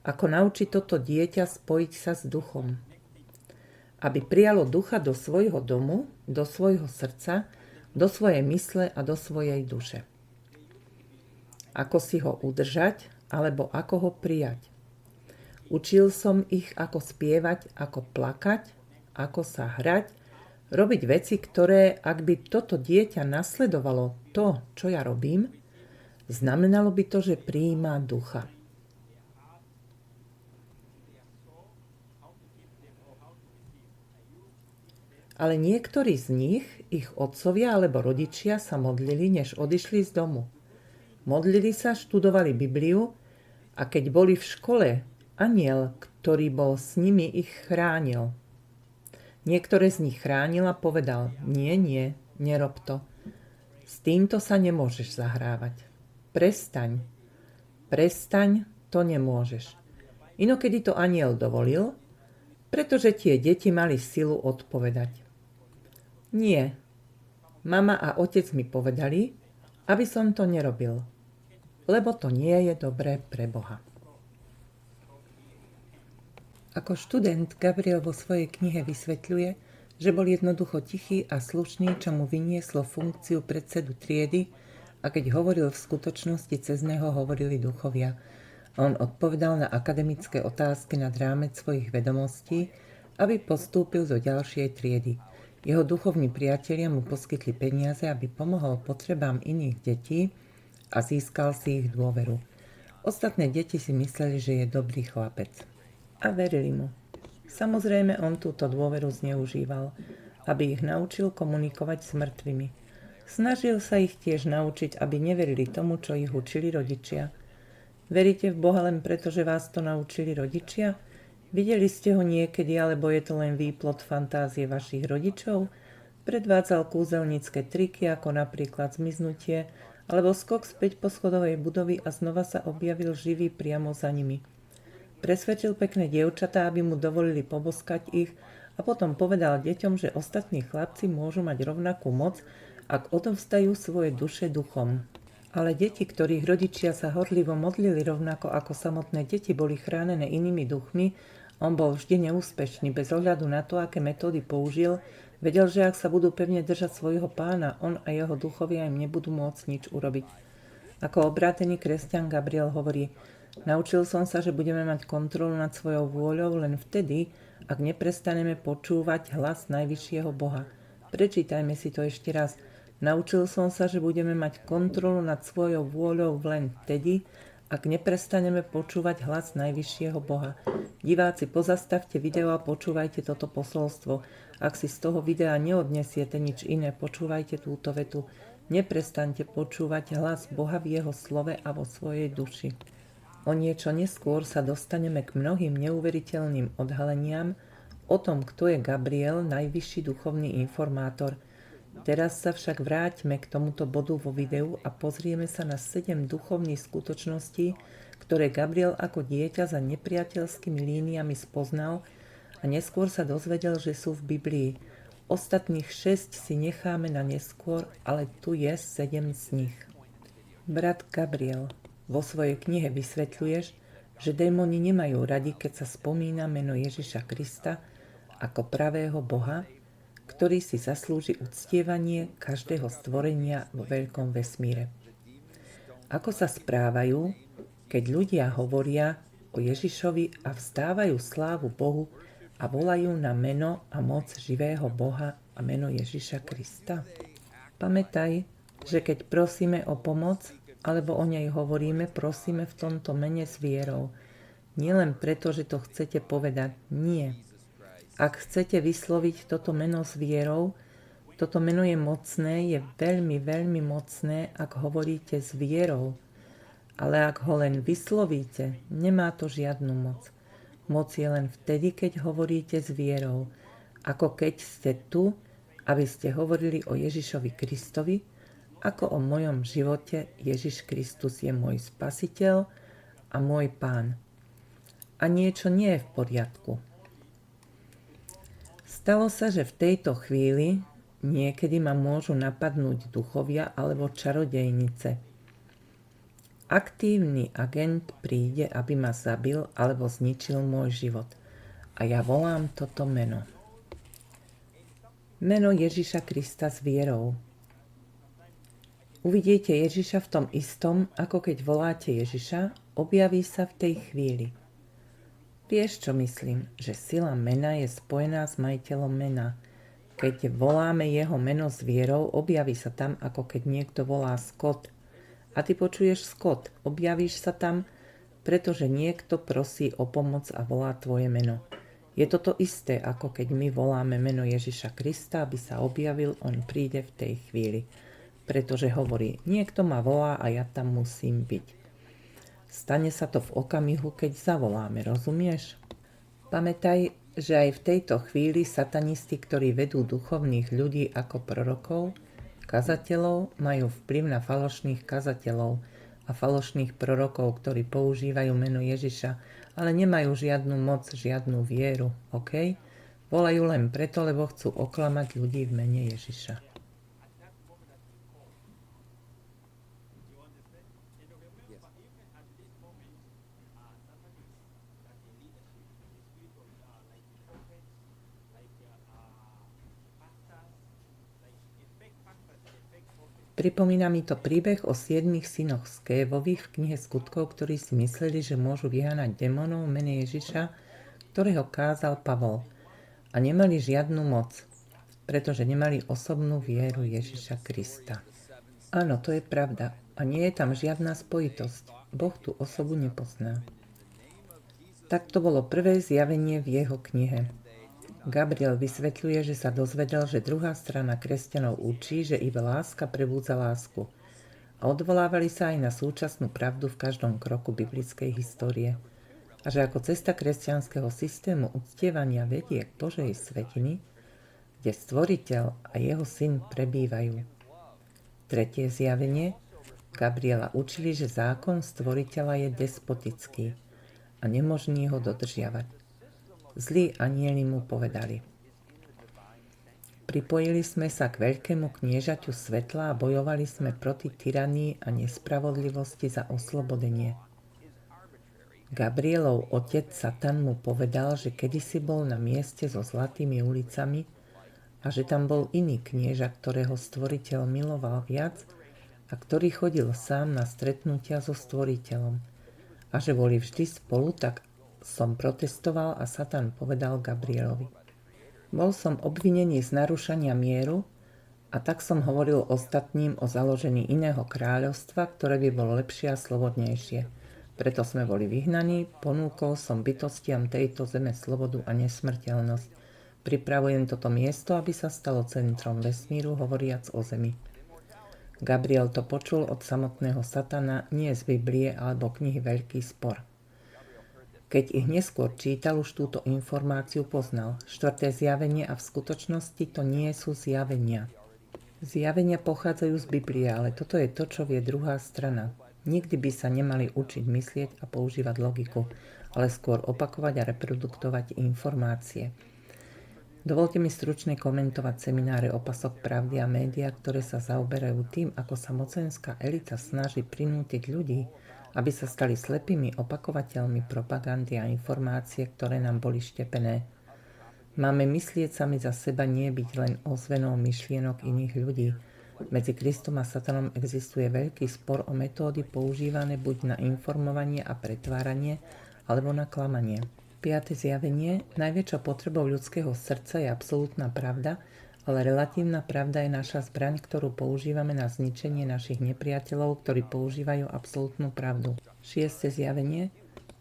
ako naučiť toto dieťa spojiť sa s duchom. Aby prijalo ducha do svojho domu, do svojho srdca, do svojej mysle a do svojej duše. Ako si ho udržať, alebo ako ho prijať. Učil som ich, ako spievať, ako plakať, ako sa hrať, robiť veci, ktoré, ak by toto dieťa nasledovalo to, čo ja robím, znamenalo by to, že prijíma ducha. Ale niektorí z nich, ich otcovia alebo rodičia sa modlili, než odišli z domu. Modlili sa, študovali Bibliu a keď boli v škole, anjel, ktorý bol s nimi, ich chránil. Niektoré z nich chránil a povedal, nie, nerob to. S týmto sa nemôžeš zahrávať. Prestaň, to nemôžeš. Inokedy to anjel dovolil, pretože tie deti mali silu odpovedať. Nie, mama a otec mi povedali, aby som to nerobil, lebo to nie je dobré pre Boha. Ako študent Gabriel vo svojej knihe vysvetľuje, že bol jednoducho tichý a slušný, čo mu vynieslo funkciu predsedu triedy, a keď hovoril v skutočnosti, cez neho hovorili duchovia. On odpovedal na akademické otázky nad rámec svojich vedomostí, aby postúpil do ďalšej triedy. Jeho duchovní priatelia mu poskytli peniaze, aby pomohol potrebám iných detí a získal si ich dôveru. Ostatné deti si mysleli, že je dobrý chlapec. A verili mu. Samozrejme, on túto dôveru zneužíval, aby ich naučil komunikovať s mŕtvými. Snažil sa ich tiež naučiť, aby neverili tomu, čo ich učili rodičia. Veríte v Boha len preto, že vás to naučili rodičia? Videli ste ho niekedy, alebo je to len výplod fantázie vašich rodičov? Predvádzal kúzelnícke triky, ako napríklad zmiznutie, alebo skok späť po schodovej budovy a znova sa objavil živý priamo za nimi. Presvedčil pekné dievčatá, aby mu dovolili poboskať ich a potom povedal deťom, že ostatní chlapci môžu mať rovnakú moc, ak odovzdajú svoje duše duchom. Ale deti, ktorých rodičia sa horlivo modlili rovnako ako samotné deti, boli chránené inými duchmi. On bol vždy neúspešný, bez ohľadu na to, aké metódy použil. Vedel, že ak sa budú pevne držať svojho pána, on a jeho duchovia im nebudú môcť nič urobiť. Ako obrátený kresťan Gabriel hovorí, naučil som sa, že budeme mať kontrolu nad svojou vôľou len vtedy, ak neprestaneme počúvať hlas najvyššieho Boha. Prečítajme si to ešte raz. Naučil som sa, že budeme mať kontrolu nad svojou vôľou len vtedy, ak neprestaneme počúvať hlas najvyššieho Boha. Diváci, pozastavte video a počúvajte toto posolstvo. Ak si z toho videa neodnesiete nič iné, počúvajte túto vetu. Neprestaňte počúvať hlas Boha v jeho slove a vo svojej duši. O niečo neskôr sa dostaneme k mnohým neuveriteľným odhaleniam o tom, kto je Gabriel, najvyšší duchovný informátor. Teraz sa však vráťme k tomuto bodu vo videu a pozrieme sa na 7 duchovných skutočností, ktoré Gabriel ako dieťa za nepriateľskými líniami spoznal a neskôr sa dozvedel, že sú v Biblii. Ostatných 6 si necháme na neskôr, ale tu je 7 z nich. Brat Gabriel, vo svojej knihe vysvetľuješ, že démoni nemajú radi, keď sa spomína meno Ježiša Krista ako pravého Boha, ktorý si zaslúži uctievanie každého stvorenia vo veľkom vesmíre. Ako sa správajú, keď ľudia hovoria o Ježišovi a vzdávajú slávu Bohu a volajú na meno a moc živého Boha a meno Ježiša Krista? Pamätaj, že keď prosíme o pomoc alebo o nej hovoríme, prosíme v tomto mene s vierou. Nielen preto, že to chcete povedať. Nie. Ak chcete vysloviť toto meno s vierou, toto meno je mocné, je veľmi, veľmi mocné, ak hovoríte s vierou. Ale ak ho len vyslovíte, nemá to žiadnu moc. Moc je len vtedy, keď hovoríte s vierou. Ako keď ste tu aby ste hovorili o Ježišovi Kristovi, ako o mojom živote Ježiš Kristus je môj spasiteľ a môj pán. A niečo nie je v poriadku. Stalo sa, že v tejto chvíli niekedy ma môžu napadnúť duchovia alebo čarodejnice. Aktívny agent príde, aby ma zabil alebo zničil môj život. A ja volám toto meno. Meno Ježiša Krista s vierou. Uvidíte Ježiša v tom istom, ako keď voláte Ježiša, objaví sa v tej chvíli. Vieš, čo myslím? Že sila mena je spojená s majiteľom mena. Keď voláme jeho meno s vierou, objaví sa tam, ako keď niekto volá Scott. A ty počuješ Scott, objavíš sa tam, pretože niekto prosí o pomoc a volá tvoje meno. Je to to isté, ako keď my voláme meno Ježiša Krista, aby sa objavil, on príde v tej chvíli. Pretože hovorí, niekto ma volá a ja tam musím byť. Stane sa to v okamihu, keď zavoláme, rozumieš? Pamätaj, že aj v tejto chvíli satanisti, ktorí vedú duchovných ľudí ako prorokov, kazateľov, majú vplyv na falošných kazateľov a falošných prorokov, ktorí používajú meno Ježiša, ale nemajú žiadnu moc, žiadnu vieru, ok? Volajú len preto, lebo chcú oklamať ľudí v mene Ježiša. Pripomína mi to príbeh o 7 synoch Skévových v knihe Skutkov, ktorí si mysleli, že môžu vyháňať démonov v mene Ježiša, ktorého kázal Pavol. A nemali žiadnu moc, pretože nemali osobnú vieru Ježiša Krista. Áno, to je pravda. A nie je tam žiadna spojitosť. Boh tú osobu nepozná. Tak to bolo prvé zjavenie v jeho knihe. Gabriel vysvetľuje, že sa dozvedel, že druhá strana kresťanov učí, že iba láska prebúdza lásku. A odvolávali sa aj na súčasnú pravdu v každom kroku biblickej histórie. A že ako cesta kresťanského systému uctievania vedie k Božej svätyni, kde Stvoriteľ a jeho syn prebývajú. Tretie zjavenie. Gabriela učili, že zákon Stvoriteľa je despotický a nemožný ho dodržiavať. Zlí anjeli mu povedali. Pripojili sme sa k veľkému kniežaťu svetla a bojovali sme proti tyranii a nespravodlivosti za oslobodenie. Gabrielov otec Satan mu povedal, že kedysi bol na mieste so zlatými ulicami a že tam bol iný knieža, ktorého Stvoriteľ miloval viac a ktorý chodil sám na stretnutia so Stvoriteľom. A že boli vždy spolu, tak som protestoval a Satan povedal Gabrielovi. Bol som obvinený z narušania mieru a tak som hovoril ostatným o založení iného kráľovstva, ktoré by bolo lepšie a slobodnejšie. Preto sme boli vyhnaní, ponúkol som bytostiam tejto zeme slobodu a nesmrteľnosť. Pripravujem toto miesto, aby sa stalo centrom vesmíru, hovoriac o zemi. Gabriel to počul od samotného Satana, nie z Biblie alebo knihy Veľký spor. Keď ich neskôr čítal, už túto informáciu poznal. Štvrté zjavenie a v skutočnosti to nie sú zjavenia. Zjavenia pochádzajú z Biblie, ale toto je to, čo vie druhá strana. Nikdy by sa nemali učiť myslieť a používať logiku, ale skôr opakovať a reproduktovať informácie. Dovolte mi stručne komentovať semináre o Pasok pravdy a médiá, ktoré sa zaoberajú tým, ako sa mocenská elita snaží prinútiť ľudí, aby sa stali slepými opakovateľmi propagandy a informácie, ktoré nám boli štepené. Máme myslieť sami za seba, nie byť len ozvenou myšlienok iných ľudí. Medzi Kristom a Satanom existuje veľký spor o metódy používané buď na informovanie a pretváranie, alebo na klamanie. 5. zjavenie. Najväčšou potrebou ľudského srdca je absolútna pravda, ale relatívna pravda je naša zbraň, ktorú používame na zničenie našich nepriateľov, ktorí používajú absolútnu pravdu. 6. zjavenie.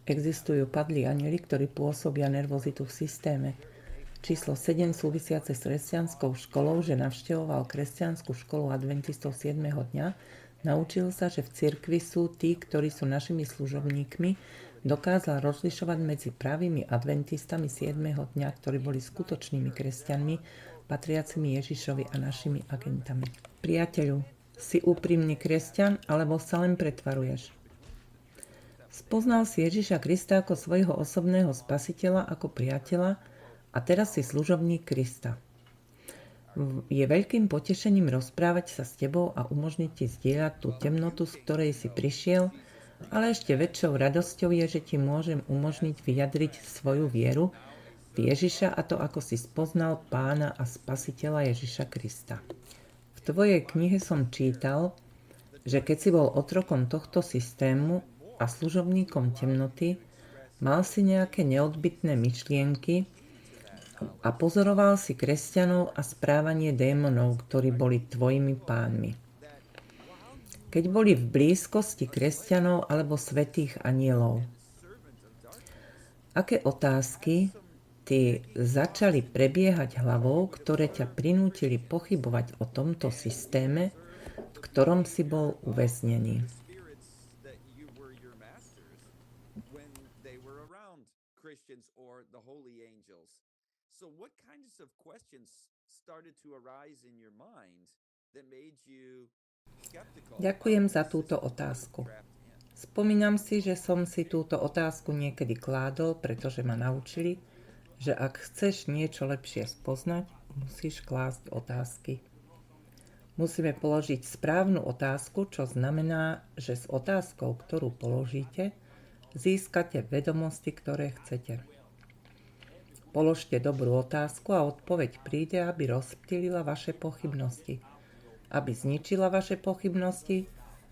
Existujú padlí anjeli, ktorí pôsobia nervozitu v systéme. Číslo 7 súvisiace s kresťanskou školou, že navštevoval kresťanskú školu adventistov 7. dňa, naučil sa, že v cirkvi sú tí, ktorí sú našimi služobníkmi, dokázal rozlišovať medzi pravými adventistami 7. dňa, ktorí boli skutočnými kresťanmi, patriacimi Ježišovi a našimi agentami. Priateľu, si úprimný kresťan, alebo sa len pretvaruješ? Spoznal si Ježiša Krista ako svojho osobného spasiteľa, ako priateľa a teraz si služobník Krista. Je veľkým potešením rozprávať sa s tebou a umožniť ti zdieľať tú temnotu, z ktorej si prišiel, ale ešte väčšou radosťou je, že ti môžem umožniť vyjadriť svoju vieru v Ježiša a to, ako si spoznal Pána a Spasiteľa Ježiša Krista. V tvojej knihe som čítal, že keď si bol otrokom tohto systému a služobníkom temnoty, mal si nejaké neodbytné myšlienky a pozoroval si kresťanov a správanie démonov, ktorí boli tvojimi pánmi. Keď boli v blízkosti kresťanov alebo svätých anielov. Aké otázky ti začali prebiehať hlavou, ktoré ťa prinútili pochybovať o tomto systéme, v ktorom si bol uväznený? So what kinds of questions started to arise in your mind that made you skeptical? Ďakujem za túto otázku. Spomínam si, že som si túto otázku niekedy kládol, pretože ma naučili, že ak chceš niečo lepšie spoznať, musíš klásť otázky. Musíme položiť správnu otázku, čo znamená, že s otázkou, ktorú položíte, získate vedomosti, ktoré chcete. Položte dobrú otázku a odpoveď príde, aby rozptýlila vaše pochybnosti, aby zničila vaše pochybnosti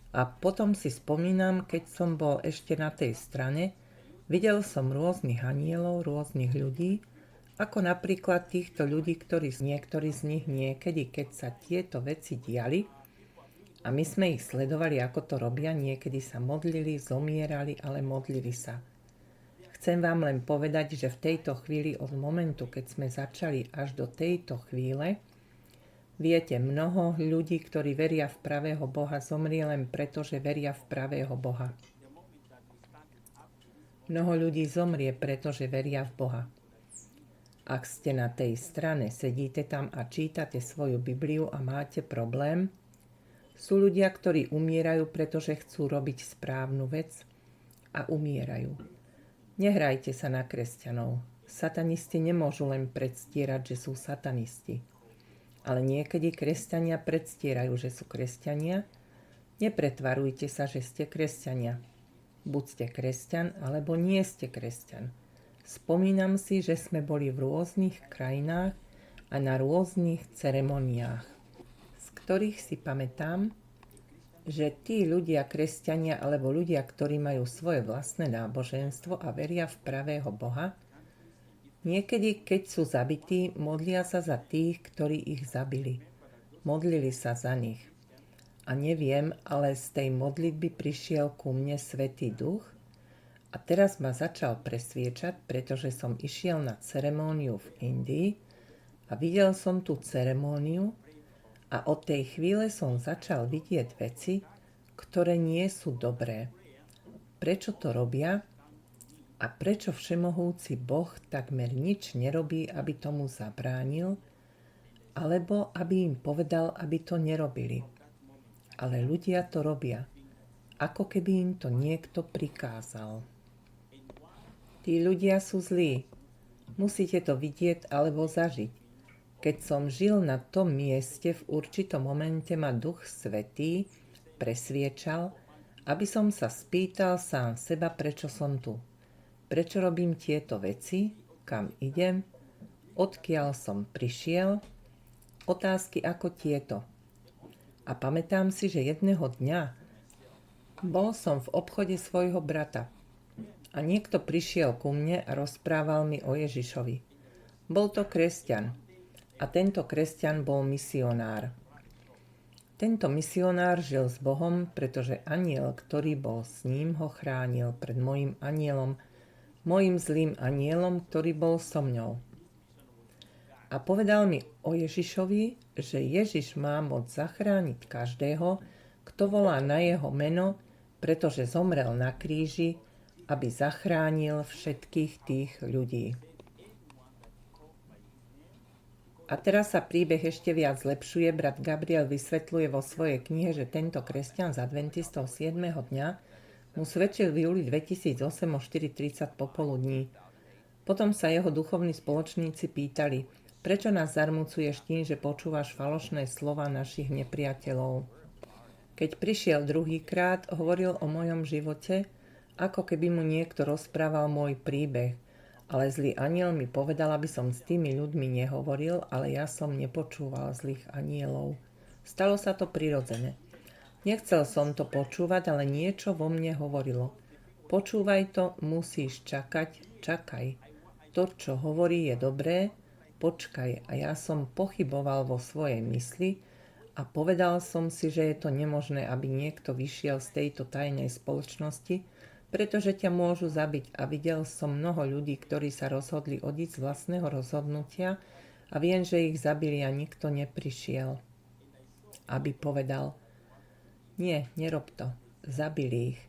a potom si spomínam, keď som bol ešte na tej strane, videl som rôznych anielov, rôznych ľudí, ako napríklad týchto ľudí, niektorí z nich niekedy, keď sa tieto veci diali a my sme ich sledovali, ako to robia, niekedy sa modlili, zomierali, ale modlili sa. Chcem vám len povedať, že v tejto chvíli od momentu, keď sme začali až do tejto chvíle, viete, mnoho ľudí, ktorí veria v pravého Boha, zomrie len preto, že veria v pravého Boha. Mnoho ľudí zomrie, pretože veria v Boha. Ak ste na tej strane, sedíte tam a čítate svoju Bibliu a máte problém, sú ľudia, ktorí umierajú, pretože chcú robiť správnu vec a umierajú. Nehrajte sa na kresťanov. Satanisti nemôžu len predstierať, že sú satanisti. Ale niekedy kresťania predstierajú, že sú kresťania. Nepretvarujte sa, že ste kresťania. Buď ste kresťan, alebo nie ste kresťan. Spomínam si, že sme boli v rôznych krajinách a na rôznych ceremoniách, z ktorých si pamätám, že tí ľudia, kresťania alebo ľudia, ktorí majú svoje vlastné náboženstvo a veria v pravého Boha, niekedy, keď sú zabití, modlia sa za tých, ktorí ich zabili. Modlili sa za nich. A neviem, ale z tej modlitby prišiel ku mne Svätý Duch a teraz ma začal presviečať, pretože som išiel na ceremóniu v Indii a videl som tú ceremóniu a od tej chvíle som začal vidieť veci, ktoré nie sú dobré. Prečo to robia? A prečo všemohúci Boh takmer nič nerobí, aby tomu zabránil, alebo aby im povedal, aby to nerobili. Ale ľudia to robia, ako keby im to niekto prikázal. Tí ľudia sú zlí. Musíte to vidieť alebo zažiť. Keď som žil na tom mieste, v určitom momente ma Duch Svätý presviečal, aby som sa spýtal sám seba, prečo som tu. Prečo robím tieto veci, kam idem, odkiaľ som prišiel, otázky ako tieto. A pamätám si, že jedného dňa bol som v obchode svojho brata a niekto prišiel ku mne a rozprával mi o Ježišovi. Bol to kresťan. A tento kresťan bol misionár. Tento misionár žil s Bohom, pretože anjel, ktorý bol s ním, ho chránil pred mojim anjelom, mojim zlým anjelom, ktorý bol so mňou. A povedal mi o Ježišovi, že Ježiš má moc zachrániť každého, kto volá na jeho meno, pretože zomrel na kríži, aby zachránil všetkých tých ľudí. A teraz sa príbeh ešte viac zlepšuje. Brat Gabriel vysvetľuje vo svojej knihe, že tento kresťan z adventistov 7. dňa mu svedčil v júli 2008 o 4:30 popoludní. Potom sa jeho duchovní spoločníci pýtali, prečo nás zarmucuješ tým, že počúvaš falošné slova našich nepriateľov. Keď prišiel druhýkrát, hovoril o mojom živote, ako keby mu niekto rozprával môj príbeh, ale zlý anjel mi povedal, aby som s tými ľuďmi nehovoril, ale ja som nepočúval zlých anjelov. Stalo sa to prirodzene. Nechcel som to počúvať, ale niečo vo mne hovorilo. Počúvaj to, musíš čakať, čakaj. To, čo hovorí, je dobré, počkaj. A ja som pochyboval vo svojej mysli a povedal som si, že je to nemožné, aby niekto vyšiel z tejto tajnej spoločnosti, pretože ťa môžu zabiť. A videl som mnoho ľudí, ktorí sa rozhodli odísť z vlastného rozhodnutia a viem, že ich zabili a nikto neprišiel, aby povedal, nie, nerob to, zabili ich.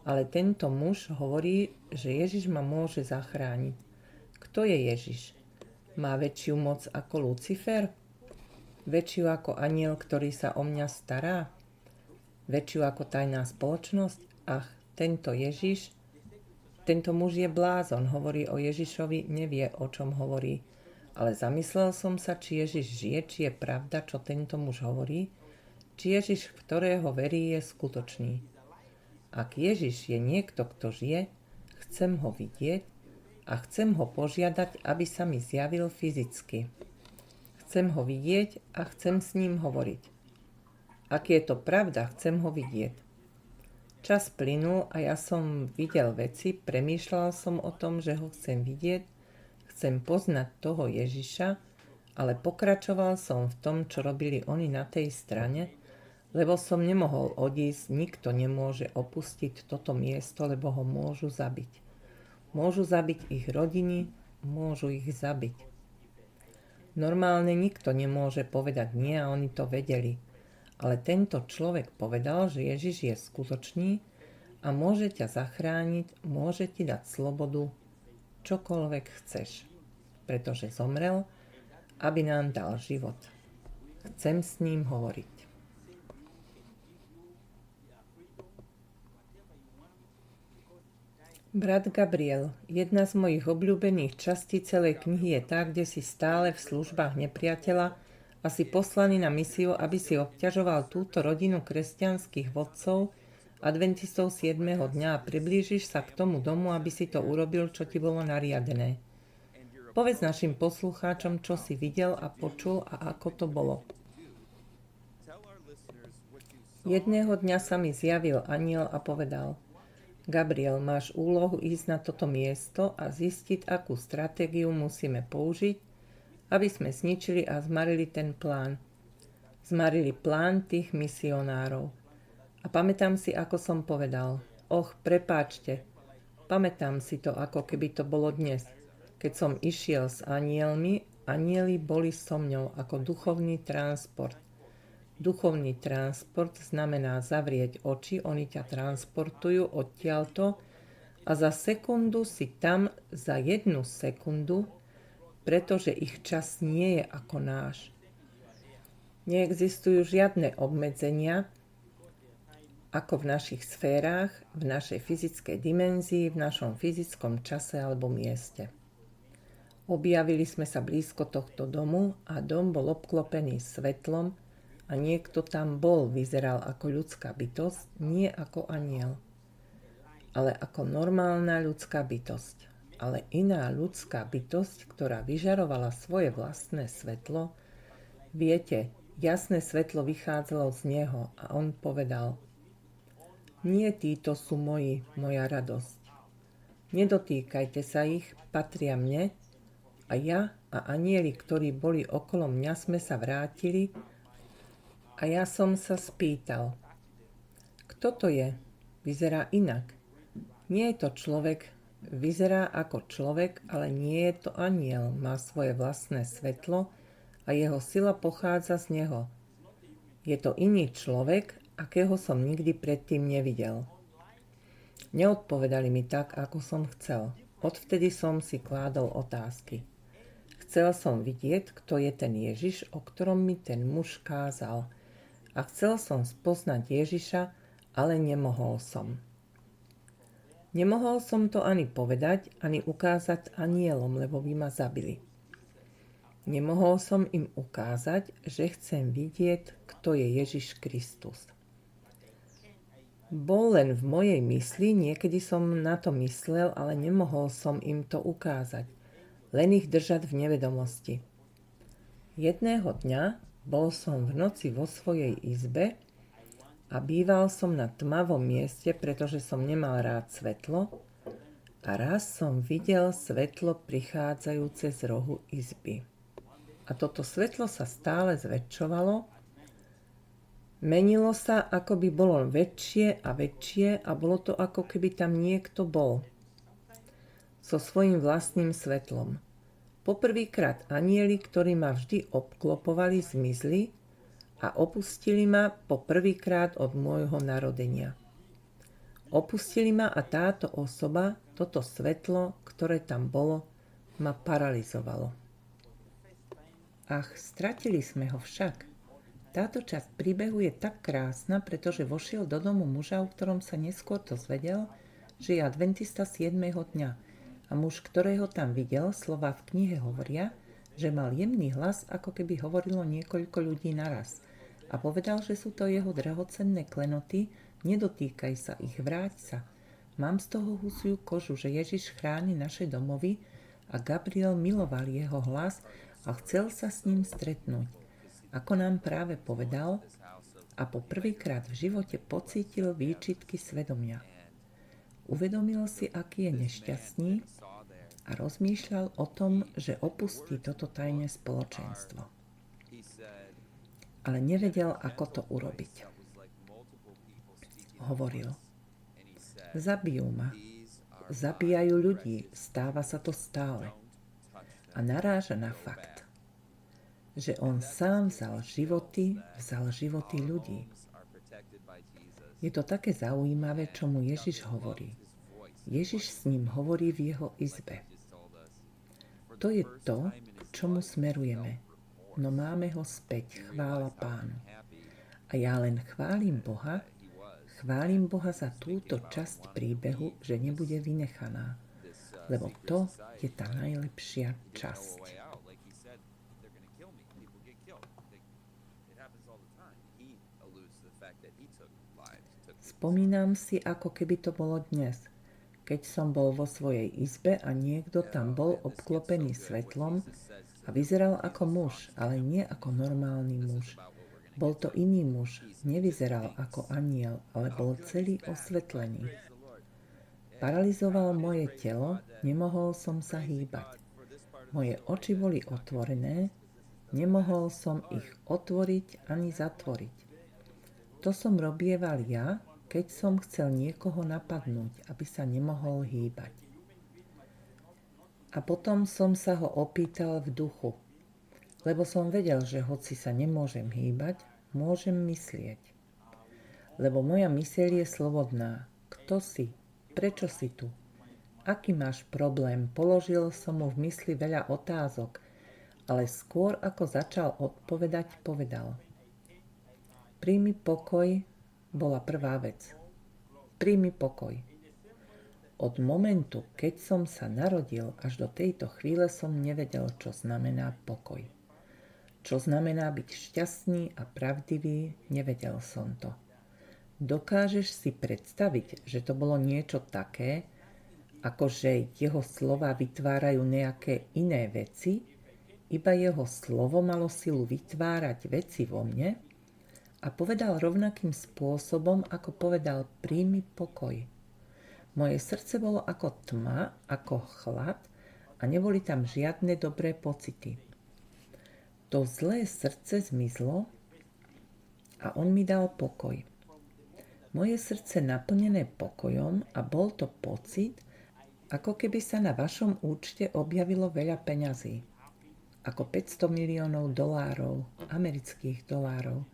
Ale tento muž hovorí, že Ježiš ma môže zachrániť. Kto je Ježiš? Má väčšiu moc ako Lucifer? Väčšiu ako anjel, ktorý sa o mňa stará? Väčšiu ako tajná spoločnosť? Ach, tento Ježiš, tento muž je blázon, hovorí o Ježišovi, nevie, o čom hovorí. Ale zamyslel som sa, či Ježiš žije, či je pravda, čo tento muž hovorí, či Ježiš, v ktorého verí, je skutočný. Ak Ježiš je niekto, kto žije, chcem ho vidieť a chcem ho požiadať, aby sa mi zjavil fyzicky. Chcem ho vidieť a chcem s ním hovoriť. Ak je to pravda, chcem ho vidieť. Čas plynul a ja som videl veci, premýšľal som o tom, že ho chcem vidieť, chcem poznať toho Ježiša, ale pokračoval som v tom, čo robili oni na tej strane, lebo som nemohol odísť, nikto nemôže opustiť toto miesto, lebo ho môžu zabiť. Môžu zabiť ich rodiny, môžu ich zabiť. Normálne nikto nemôže povedať nie a oni to vedeli. Ale tento človek povedal, že Ježiš je skutočný a môže ťa zachrániť, môže ti dať slobodu, čokoľvek chceš. Pretože zomrel, aby nám dal život. Chcem s ním hovoriť. Brat Gabriel, jedna z mojich obľúbených častí celej knihy je tá, kde si stále v službách nepriateľa a si poslaný na misiu, aby si obťažoval túto rodinu kresťanských vodcov, adventistov 7. dňa a priblížiš sa k tomu domu, aby si to urobil, čo ti bolo nariadené. Povedz našim poslucháčom, čo si videl a počul a ako to bolo. Jedného dňa sa mi zjavil anjel a povedal, Gabriel, máš úlohu ísť na toto miesto a zistiť, akú stratégiu musíme použiť, aby sme zničili a zmarili ten plán. Zmarili plán tých misionárov. A pamätám si, ako som povedal, prepáčte, pamätám si to, ako keby to bolo dnes. Keď som išiel s anielmi, anieli boli so mňou ako duchovný transport. Duchovný transport znamená zavrieť oči, oni ťa transportujú odtiaľto a za sekundu si tam, za 1 sekundu, pretože ich čas nie je ako náš. Neexistujú žiadne obmedzenia, ako v našich sférach, v našej fyzickej dimenzii, v našom fyzickom čase alebo mieste. Objavili sme sa blízko tohto domu a dom bol obklopený svetlom, a niekto tam bol, vyzeral ako ľudská bytosť, nie ako anjel, ale ako normálna ľudská bytosť. Ale iná ľudská bytosť, ktorá vyžarovala svoje vlastné svetlo, viete, jasné svetlo vychádzalo z neho a on povedal, nie títo sú moja radosť. Nedotýkajte sa ich, patria mne a ja a anjeli, ktorí boli okolo mňa, sme sa vrátili. A ja som sa spýtal, kto to je? Vyzerá inak. Nie je to človek, vyzerá ako človek, ale nie je to anjel. Má svoje vlastné svetlo a jeho sila pochádza z neho. Je to iný človek, akého som nikdy predtým nevidel. Neodpovedali mi tak, ako som chcel. Odvtedy som si kládol otázky. Chcel som vidieť, kto je ten Ježiš, o ktorom mi ten muž kázal. A chcel som spoznať Ježiša, ale nemohol som. Nemohol som to ani povedať, ani ukázať anielom, lebo by ma zabili. Nemohol som im ukázať, že chcem vidieť, kto je Ježiš Kristus. Bol len v mojej mysli, niekedy som na to myslel, ale nemohol som im to ukázať, len ich držať v nevedomosti. Jedného dňa bol som v noci vo svojej izbe a býval som na tmavom mieste, pretože som nemal rád svetlo, a raz som videl svetlo prichádzajúce z rohu izby. A toto svetlo sa stále zväčšovalo, menilo sa, ako by bolo väčšie a väčšie, a bolo to, ako keby tam niekto bol so svojím vlastným svetlom. Poprvýkrát anjeli, ktorí ma vždy obklopovali, zmizli a opustili ma po prvýkrát od môjho narodenia. Opustili ma a táto osoba, toto svetlo, ktoré tam bolo, ma paralizovalo. Ach, stratili sme ho však. Táto časť príbehu je tak krásna, pretože vošiel do domu muža, o ktorom sa neskôr dozvedel, že je adventista 7. dňa. A muž, ktorého tam videl, slová v knihe hovoria, že mal jemný hlas, ako keby hovorilo niekoľko ľudí naraz. A povedal, že sú to jeho drahocenné klenoty, nedotýkaj sa ich, vráť sa. Mám z toho husiu kožu, že Ježiš chráni naše domovy, a Gabriel miloval jeho hlas a chcel sa s ním stretnúť. Ako nám práve povedal, a po prvýkrát v živote pocítil výčitky svedomia. Uvedomil si, aký je nešťastný, a rozmýšľal o tom, že opustí toto tajné spoločenstvo. Ale nevedel, ako to urobiť. Hovoril: zabijú ma, zabíjajú ľudí, stáva sa to stále. A naráža na fakt, že on sám vzal životy ľudí. Je to také zaujímavé, čo mu Ježiš hovorí. Ježiš s ním hovorí v jeho izbe. To je to, k čomu smerujeme. No máme ho späť, chvála Pánu. A ja len chválim Boha za túto časť príbehu, že nebude vynechaná. Lebo to je tá najlepšia časť. Spomínam si, ako keby to bolo dnes, keď som bol vo svojej izbe a niekto tam bol obklopený svetlom a vyzeral ako muž, ale nie ako normálny muž. Bol to iný muž, nevyzeral ako anjel, ale bol celý osvetlený. Paralizoval moje telo, nemohol som sa hýbať. Moje oči boli otvorené, nemohol som ich otvoriť ani zatvoriť. To som robieval ja, keď som chcel niekoho napadnúť, aby sa nemohol hýbať. A potom som sa ho opýtal v duchu, lebo som vedel, že hoci sa nemôžem hýbať, môžem myslieť. Lebo moja myseľ je slobodná. Kto si? Prečo si tu? Aký máš problém? Položil som mu v mysli veľa otázok, ale skôr ako začal odpovedať, povedal: príjmi pokoj, bola prvá vec. Príjmi pokoj. Od momentu, keď som sa narodil, až do tejto chvíle som nevedel, čo znamená pokoj. Čo znamená byť šťastný a pravdivý, nevedel som to. Dokážeš si predstaviť, že to bolo niečo také, ako že jeho slova vytvárajú nejaké iné veci, iba jeho slovo malo silu vytvárať veci vo mne, a povedal rovnakým spôsobom, ako povedal: príjmi pokoj. Moje srdce bolo ako tma, ako chlad, a neboli tam žiadne dobré pocity. To zlé srdce zmizlo a on mi dal pokoj. Moje srdce naplnené pokojom, a bol to pocit, ako keby sa na vašom účte objavilo veľa peňazí. Ako 500 miliónov dolárov, amerických dolárov.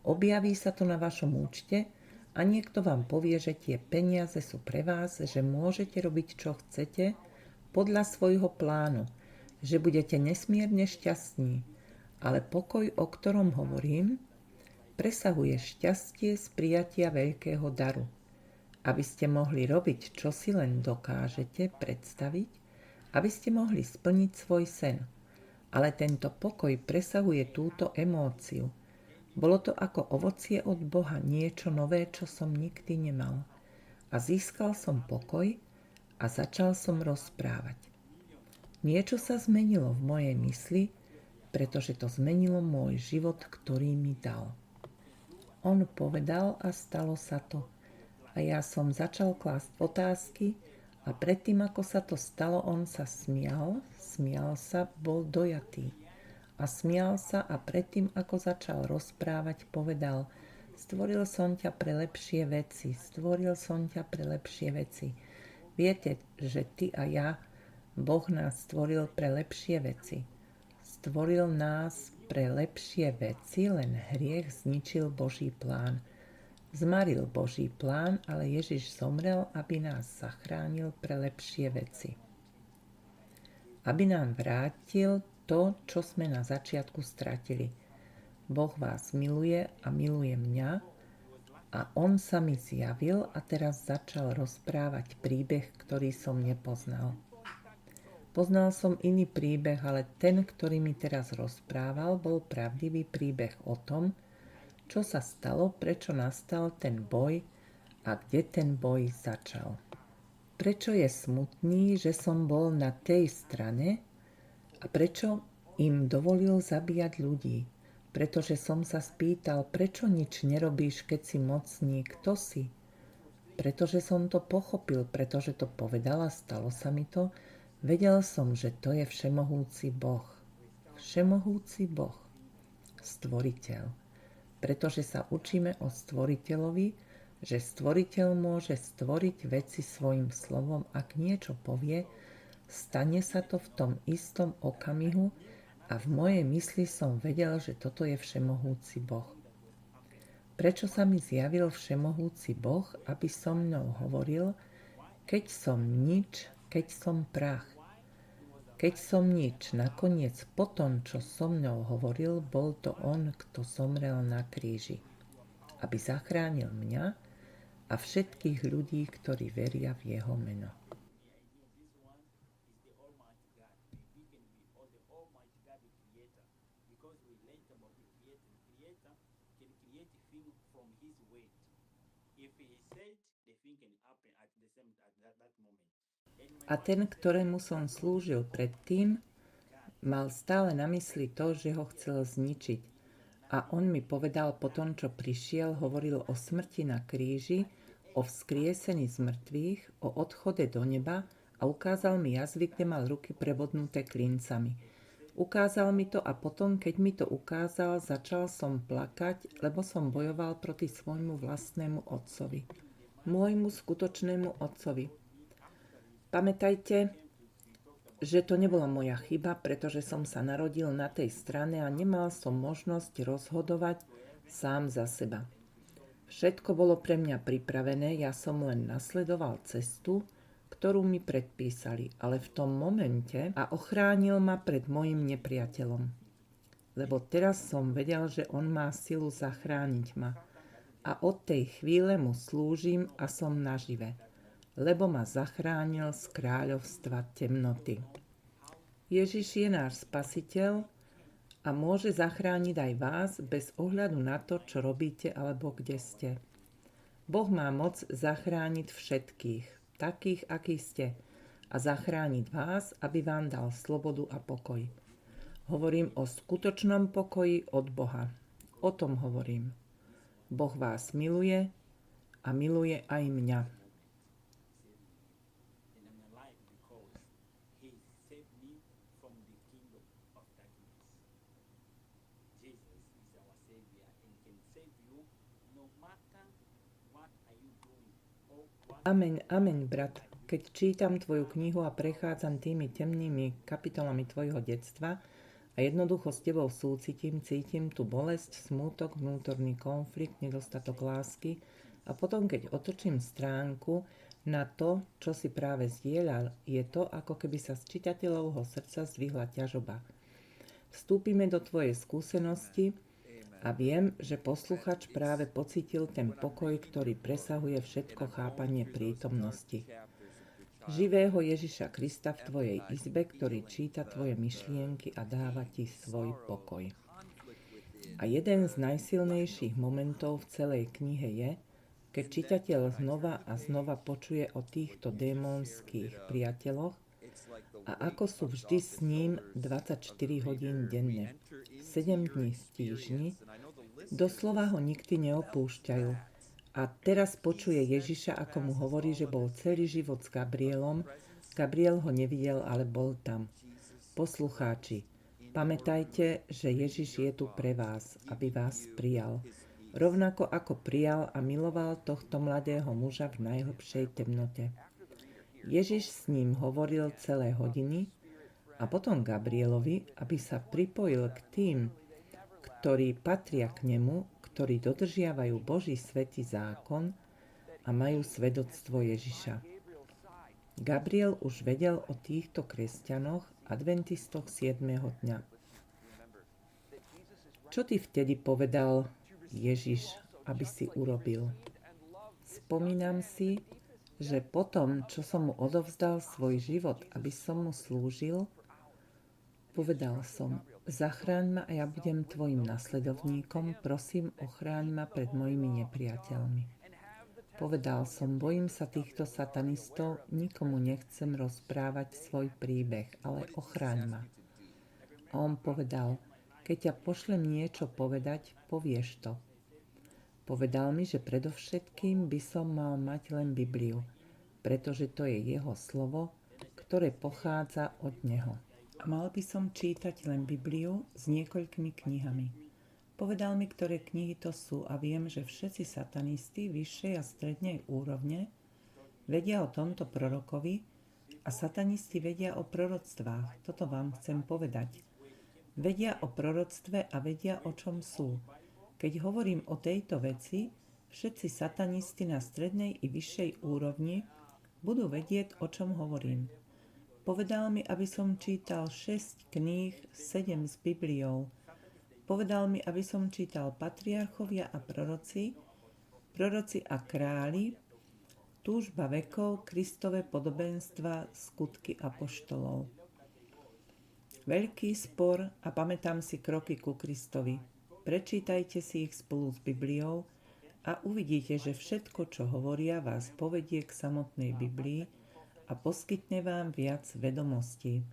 Objaví sa to na vašom účte a niekto vám povie, že tie peniaze sú pre vás, že môžete robiť, čo chcete, podľa svojho plánu. že budete nesmierne šťastní, ale pokoj, o ktorom hovorím, presahuje šťastie z prijatia veľkého daru, aby ste mohli robiť, čo si len dokážete predstaviť, aby ste mohli splniť svoj sen. Ale tento pokoj presahuje túto emóciu. Bolo to ako ovocie od Boha, niečo nové, čo som nikdy nemal. A získal som pokoj a začal som rozprávať. Niečo sa zmenilo v mojej mysli, pretože to zmenilo môj život, ktorý mi dal. On povedal a stalo sa to. A ja som začal klásť otázky a predtým, ako sa to stalo, on sa smial sa, bol dojatý. A smial sa a predtým, ako začal rozprávať, povedal: stvoril som ťa pre lepšie veci, Viete, že ty a ja, Boh nás stvoril pre lepšie veci. Stvoril nás pre lepšie veci, len hriech zničil Boží plán. Zmaril Boží plán, ale Ježiš zomrel, aby nás zachránil pre lepšie veci. Aby nám vrátil to, čo sme na začiatku stratili. Boh vás miluje a miluje mňa a on sa mi zjavil a teraz začal rozprávať príbeh, ktorý som nepoznal. Poznal som iný príbeh, ale ten, ktorý mi teraz rozprával, bol pravdivý príbeh o tom, čo sa stalo, prečo nastal ten boj a kde ten boj začal. Prečo je smutný, že som bol na tej strane a prečo im dovolil zabíjať ľudí. Pretože som sa spýtal, prečo nič nerobíš, keď si mocný, kto si? Pretože som to pochopil, pretože to povedal a stalo sa mi to. Vedel som, že to je všemohúci Boh. Všemohúci Boh. Stvoriteľ. Pretože sa učíme o stvoriteľovi, že stvoriteľ môže stvoriť veci svojim slovom. Ak niečo povie, stane sa to v tom istom okamihu a v mojej mysli som vedel, že toto je všemohúci Boh. Prečo sa mi zjavil všemohúci Boh, aby so mnou hovoril, keď som nič, keď som prach. Keď som nič, nakoniec po tom, čo so mnou hovoril, bol to on, kto zomrel na kríži, aby zachránil mňa a všetkých ľudí, ktorí veria v jeho meno. A ten, ktorému som slúžil predtým, mal stále na mysli to, že ho chcel zničiť. A on mi povedal po tom, čo prišiel, hovoril o smrti na kríži, o vzkriesení z mŕtvych, o odchode do neba a ukázal mi jazvy, kde mal ruky prebodnuté klincami. Ukázal mi to a potom, keď mi to ukázal, začal som plakať, lebo som bojoval proti svojmu vlastnému otcovi. Môjmu skutočnému otcovi. Pamätajte, že to nebola moja chyba, pretože som sa narodil na tej strane a nemal som možnosť rozhodovať sám za seba. Všetko bolo pre mňa pripravené, ja som len nasledoval cestu, ktorú mi predpísali, ale v tom momente a ochránil ma pred mojim nepriateľom. Lebo teraz som vedel, že on má silu zachrániť ma a od tej chvíle mu slúžim a som nažive, lebo ma zachránil z kráľovstva temnoty. Ježiš je náš spasiteľ a môže zachrániť aj vás bez ohľadu na to, čo robíte alebo kde ste. Boh má moc zachrániť všetkých, takých, akí ste, a zachrániť vás, aby vám dal slobodu a pokoj. Hovorím o skutočnom pokoji od Boha. O tom hovorím. Boh vás miluje a miluje aj mňa. Amen, amen, brat. Keď čítam tvoju knihu a prechádzam tými temnými kapitolami tvojho detstva a jednoducho s tebou súcitím, cítim tú bolesť, smútok, vnútorný konflikt, nedostatok lásky a potom, keď otočím stránku, na to, čo si práve zdieľal, je to, ako keby sa z čitateľovho srdca zdvihla ťažoba. Vstúpime do tvojej skúsenosti a viem, že posluchač práve pocítil ten pokoj, ktorý presahuje všetko chápanie prítomnosti. Živého Ježiša Krista v tvojej izbe, ktorý číta tvoje myšlienky a dáva ti svoj pokoj. A jeden z najsilnejších momentov v celej knihe je, keď čitateľ znova a znova počuje o týchto démonských priateľoch a ako sú vždy s ním 24 hodín denne, 7 dní v týždni, doslova ho nikdy neopúšťajú. A teraz počuje Ježiša, ako mu hovorí, že bol celý život s Gabrielom. Gabriel ho nevidel, ale bol tam. Poslucháči, pamätajte, že Ježiš je tu pre vás, aby vás prijal. Rovnako ako prijal a miloval tohto mladého muža v najhlbšej temnote. Ježiš s ním hovoril celé hodiny a potom Gabrielovi, aby sa pripojil k tým, ktorí patria k nemu, ktorí dodržiavajú Boží svätý zákon a majú svedectvo Ježiša. Gabriel už vedel o týchto kresťanoch, adventistoch 7. dňa. Čo ty vtedy povedal Ježiš, aby si urobil? Spomínam si, že potom, čo som mu odovzdal svoj život, aby som mu slúžil, povedal som, zachráň ma a ja budem tvojim nasledovníkom, prosím, ochráň ma pred mojimi nepriateľmi. Povedal som, bojím sa týchto satanistov, nikomu nechcem rozprávať svoj príbeh, ale ochráň ma. A on povedal, keď ťa pošlem niečo povedať, povieš to. Povedal mi, že predovšetkým by som mal mať len Bibliu, pretože to je jeho slovo, ktoré pochádza od neho. A mal by som čítať len Bibliu s niekoľkými knihami. Povedal mi, ktoré knihy to sú a viem, že všetci satanisti vyššej a strednej úrovne vedia o tomto prorokovi a satanisti vedia o proroctvách. Toto vám chcem povedať. Vedia o proroctve a vedia, o čom sú. Keď hovorím o tejto veci, všetci satanisti na strednej i vyššej úrovni budú vedieť, o čom hovorím. Povedal mi, aby som čítal 6 kníh, 7 s Bibliou. Povedal mi, aby som čítal patriarchovia a proroci a králi, túžba vekov, Kristove podobenstva, skutky apoštolov. Veľký spor a pamätám si kroky ku Kristovi. Prečítajte si ich spolu s Bibliou a uvidíte, že všetko, čo hovoria, vás povedie k samotnej Biblii a poskytne vám viac vedomostí,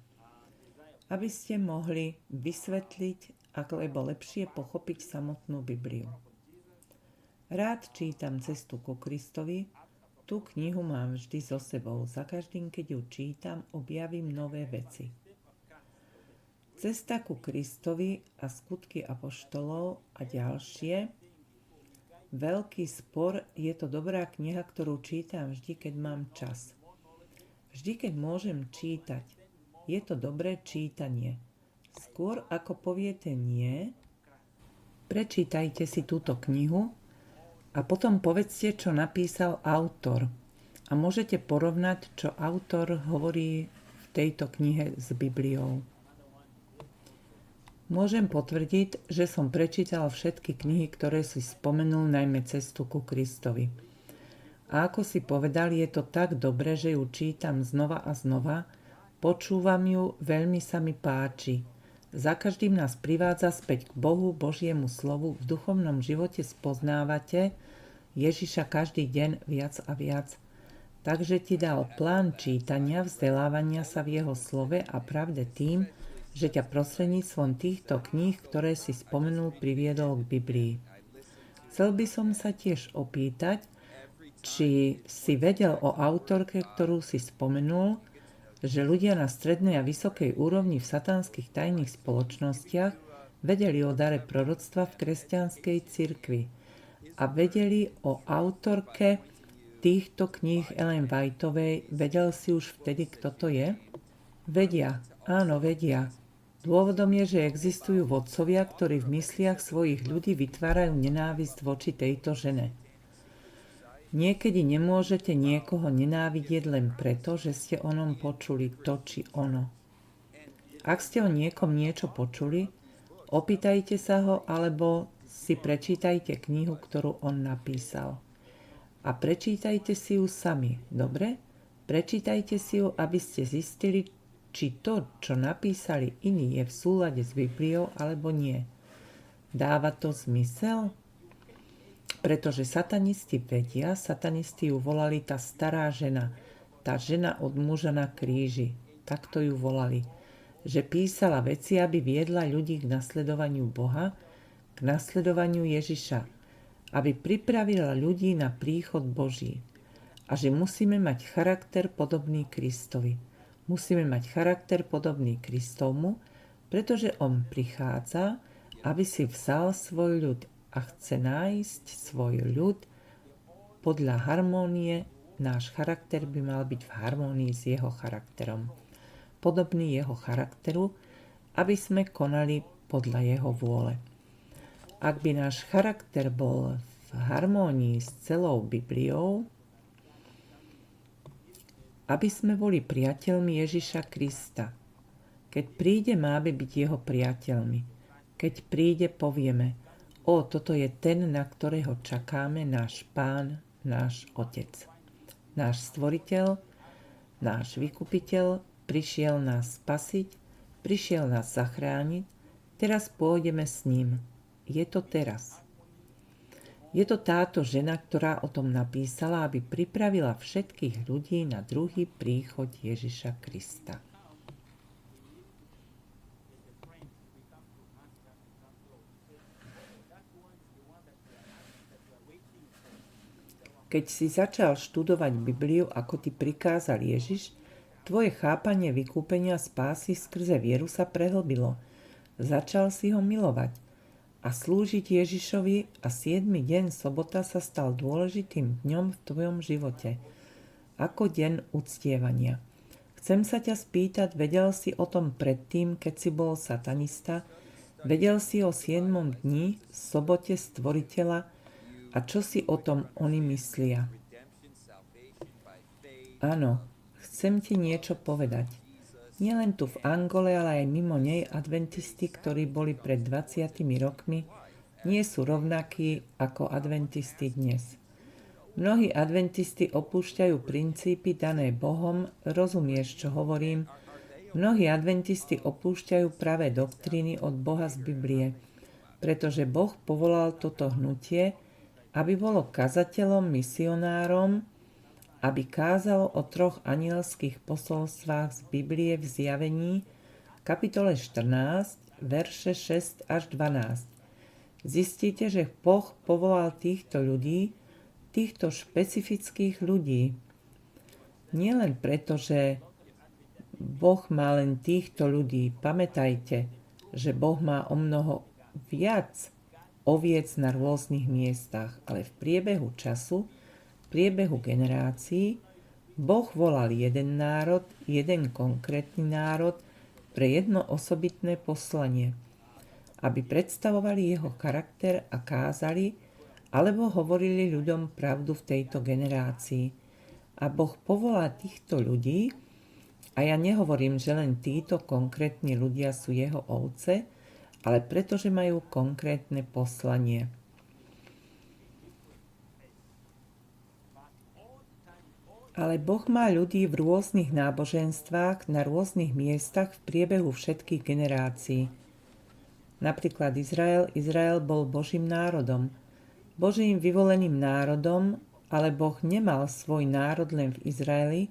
aby ste mohli vysvetliť alebo lepšie pochopiť samotnú Bibliu. Rád čítam Cestu ku Kristovi. Tú knihu mám vždy so sebou. Za každým, keď ju čítam, objavím nové veci. Cesta ku Kristovi a skutky apoštolov a ďalšie. Veľký spor, je to dobrá kniha, ktorú čítam vždy, keď mám čas. Vždy, keď môžem čítať. Je to dobré čítanie. Skôr ako poviete nie, prečítajte si túto knihu a potom povedzte, čo napísal autor. A môžete porovnať, čo autor hovorí v tejto knihe s Bibliou. Môžem potvrdiť, že som prečítal všetky knihy, ktoré si spomenul, najmä Cestu ku Kristovi. A ako si povedal, je to tak dobre, že ju čítam znova a znova, počúvam ju, veľmi sa mi páči. Za každým nás privádza späť k Bohu, Božiemu slovu, v duchovnom živote spoznávate Ježiša každý deň viac a viac. Takže ti dal plán čítania, vzdelávania sa v jeho slove a pravde tým, že ťa prostredníctvom týchto kníh, ktoré si spomenul, priviedol k Biblii. Chcel by som sa tiež opýtať, či si vedel o autorke, ktorú si spomenul, že ľudia na strednej a vysokej úrovni v satanských tajných spoločnostiach vedeli o dare proroctva v kresťanskej cirkvi a vedeli o autorke týchto kníh Ellen Whiteovej. Vedel si už vtedy, kto to je? Vedia, áno, vedia. Dôvodom je, že existujú vodcovia, ktorí v mysliach svojich ľudí vytvárajú nenávisť voči tejto žene. Niekedy nemôžete niekoho nenávidieť len preto, že ste o ňom počuli to či ono. Ak ste o niekom niečo počuli, opýtajte sa ho alebo si prečítajte knihu, ktorú on napísal. A prečítajte si ju sami, dobre? Prečítajte si ju, aby ste zistili, či to, čo napísali iní, je v súlade s Bibliou alebo nie. Dáva to zmysel? Pretože satanisti vedia, satanisti ju volali tá stará žena, tá žena od muža na kríži, takto ju volali, že písala veci, aby viedla ľudí k nasledovaniu Boha, k nasledovaniu Ježiša, aby pripravila ľudí na príchod Boží. A že musíme mať charakter podobný Kristovi. Musíme mať charakter podobný Kristovmu, pretože on prichádza, aby si vzal svoj ľud a chce nájsť svoj ľud podľa harmónie. Náš charakter by mal byť v harmónii s jeho charakterom. Podobný jeho charakteru, aby sme konali podľa jeho vôle. Ak by náš charakter bol v harmónii s celou Bibliou, aby sme boli priateľmi Ježiša Krista. Keď príde, máme byť jeho priateľmi. Keď príde, povieme: toto je ten, na ktorého čakáme, náš Pán, náš Otec. Náš Stvoriteľ, náš Vykupiteľ, prišiel nás spasiť, prišiel nás zachrániť, teraz pôjdeme s ním. Je to teraz. Je to táto žena, ktorá o tom napísala, aby pripravila všetkých ľudí na druhý príchod Ježiša Krista. Keď si začal študovať Bibliu, ako ti prikázal Ježiš, tvoje chápanie vykúpenia spásy skrze vieru sa prehlbilo. Začal si ho milovať a slúžiť Ježišovi a 7. deň sobota sa stal dôležitým dňom v tvojom živote, ako deň uctievania. Chcem sa ťa spýtať, vedel si o tom predtým, keď si bol satanista? Vedel si o 7. dni, sobote Stvoriteľa? A čo si o tom oni myslia? Áno, chcem ti niečo povedať. Nielen tu v Angole, ale aj mimo nej adventisti, ktorí boli pred 20 rokmi, nie sú rovnakí ako adventisti dnes. Mnohí adventisti opúšťajú princípy dané Bohom, rozumieš, čo hovorím? Mnohí adventisti opúšťajú pravé doktríny od Boha z Biblie, pretože Boh povolal toto hnutie, aby bolo kazateľom, misionárom, aby kázalo o 3 anielských posolstvách z Biblie v Zjavení, kapitole 14, verše 6 až 12. Zistíte, že Boh povolal týchto ľudí, týchto špecifických ľudí. Nie len preto, že Boh má len týchto ľudí. Pamätajte, že Boh má o mnoho viac oviec na rôznych miestach, ale v priebehu času, v priebehu generácií, Boh volal jeden národ, jeden konkrétny národ pre jedno osobitné poslanie, aby predstavovali jeho charakter a kázali, alebo hovorili ľuďom pravdu v tejto generácii. A Boh povolá týchto ľudí, a ja nehovorím, že len títo konkrétni ľudia sú jeho ovce, ale pretože majú konkrétne poslanie. Ale Boh má ľudí v rôznych náboženstvách, na rôznych miestach v priebehu všetkých generácií. Napríklad Izrael bol Božím národom, Božím vyvoleným národom, ale Boh nemal svoj národ len v Izraeli,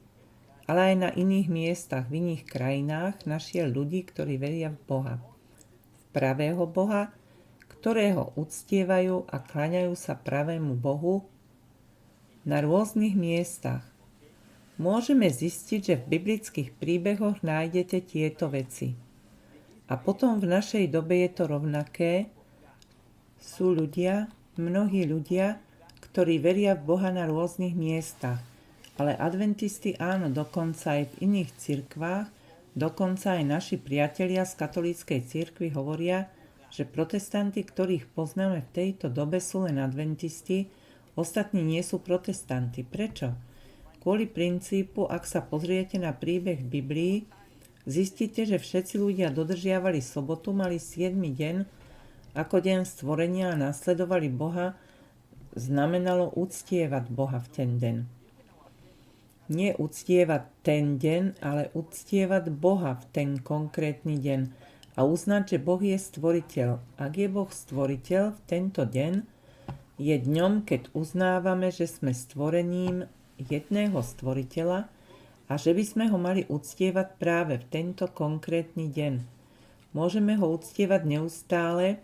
ale aj na iných miestach, v iných krajinách našiel ľudí, ktorí veria v Boha. Pravého Boha, ktorého uctievajú a kláňajú sa pravému Bohu na rôznych miestach. Môžeme zistiť, že v biblických príbehoch nájdete tieto veci. A potom v našej dobe je to rovnaké. Sú ľudia, mnohí ľudia, ktorí veria v Boha na rôznych miestach. Ale adventisti áno, dokonca aj v iných cirkvách, dokonca aj naši priatelia z katolíckej cirkvi hovoria, že protestanti, ktorých poznáme v tejto dobe, sú len adventisti, Ostatní nie sú protestanti. Prečo? Kvôli princípu, ak sa pozriete na príbeh v Biblii, zistíte, že všetci ľudia dodržiavali sobotu, mali 7. deň ako deň stvorenia a nasledovali Boha, znamenalo uctievať Boha v ten deň. Nie uctievať ten deň, ale uctievať Boha v ten konkrétny deň a uznať, že Boh je stvoriteľ. Ak je Boh stvoriteľ, v tento deň je dňom, keď uznávame, že sme stvorením jedného stvoriteľa a že by sme ho mali uctievať práve v tento konkrétny deň. Môžeme ho uctievať neustále,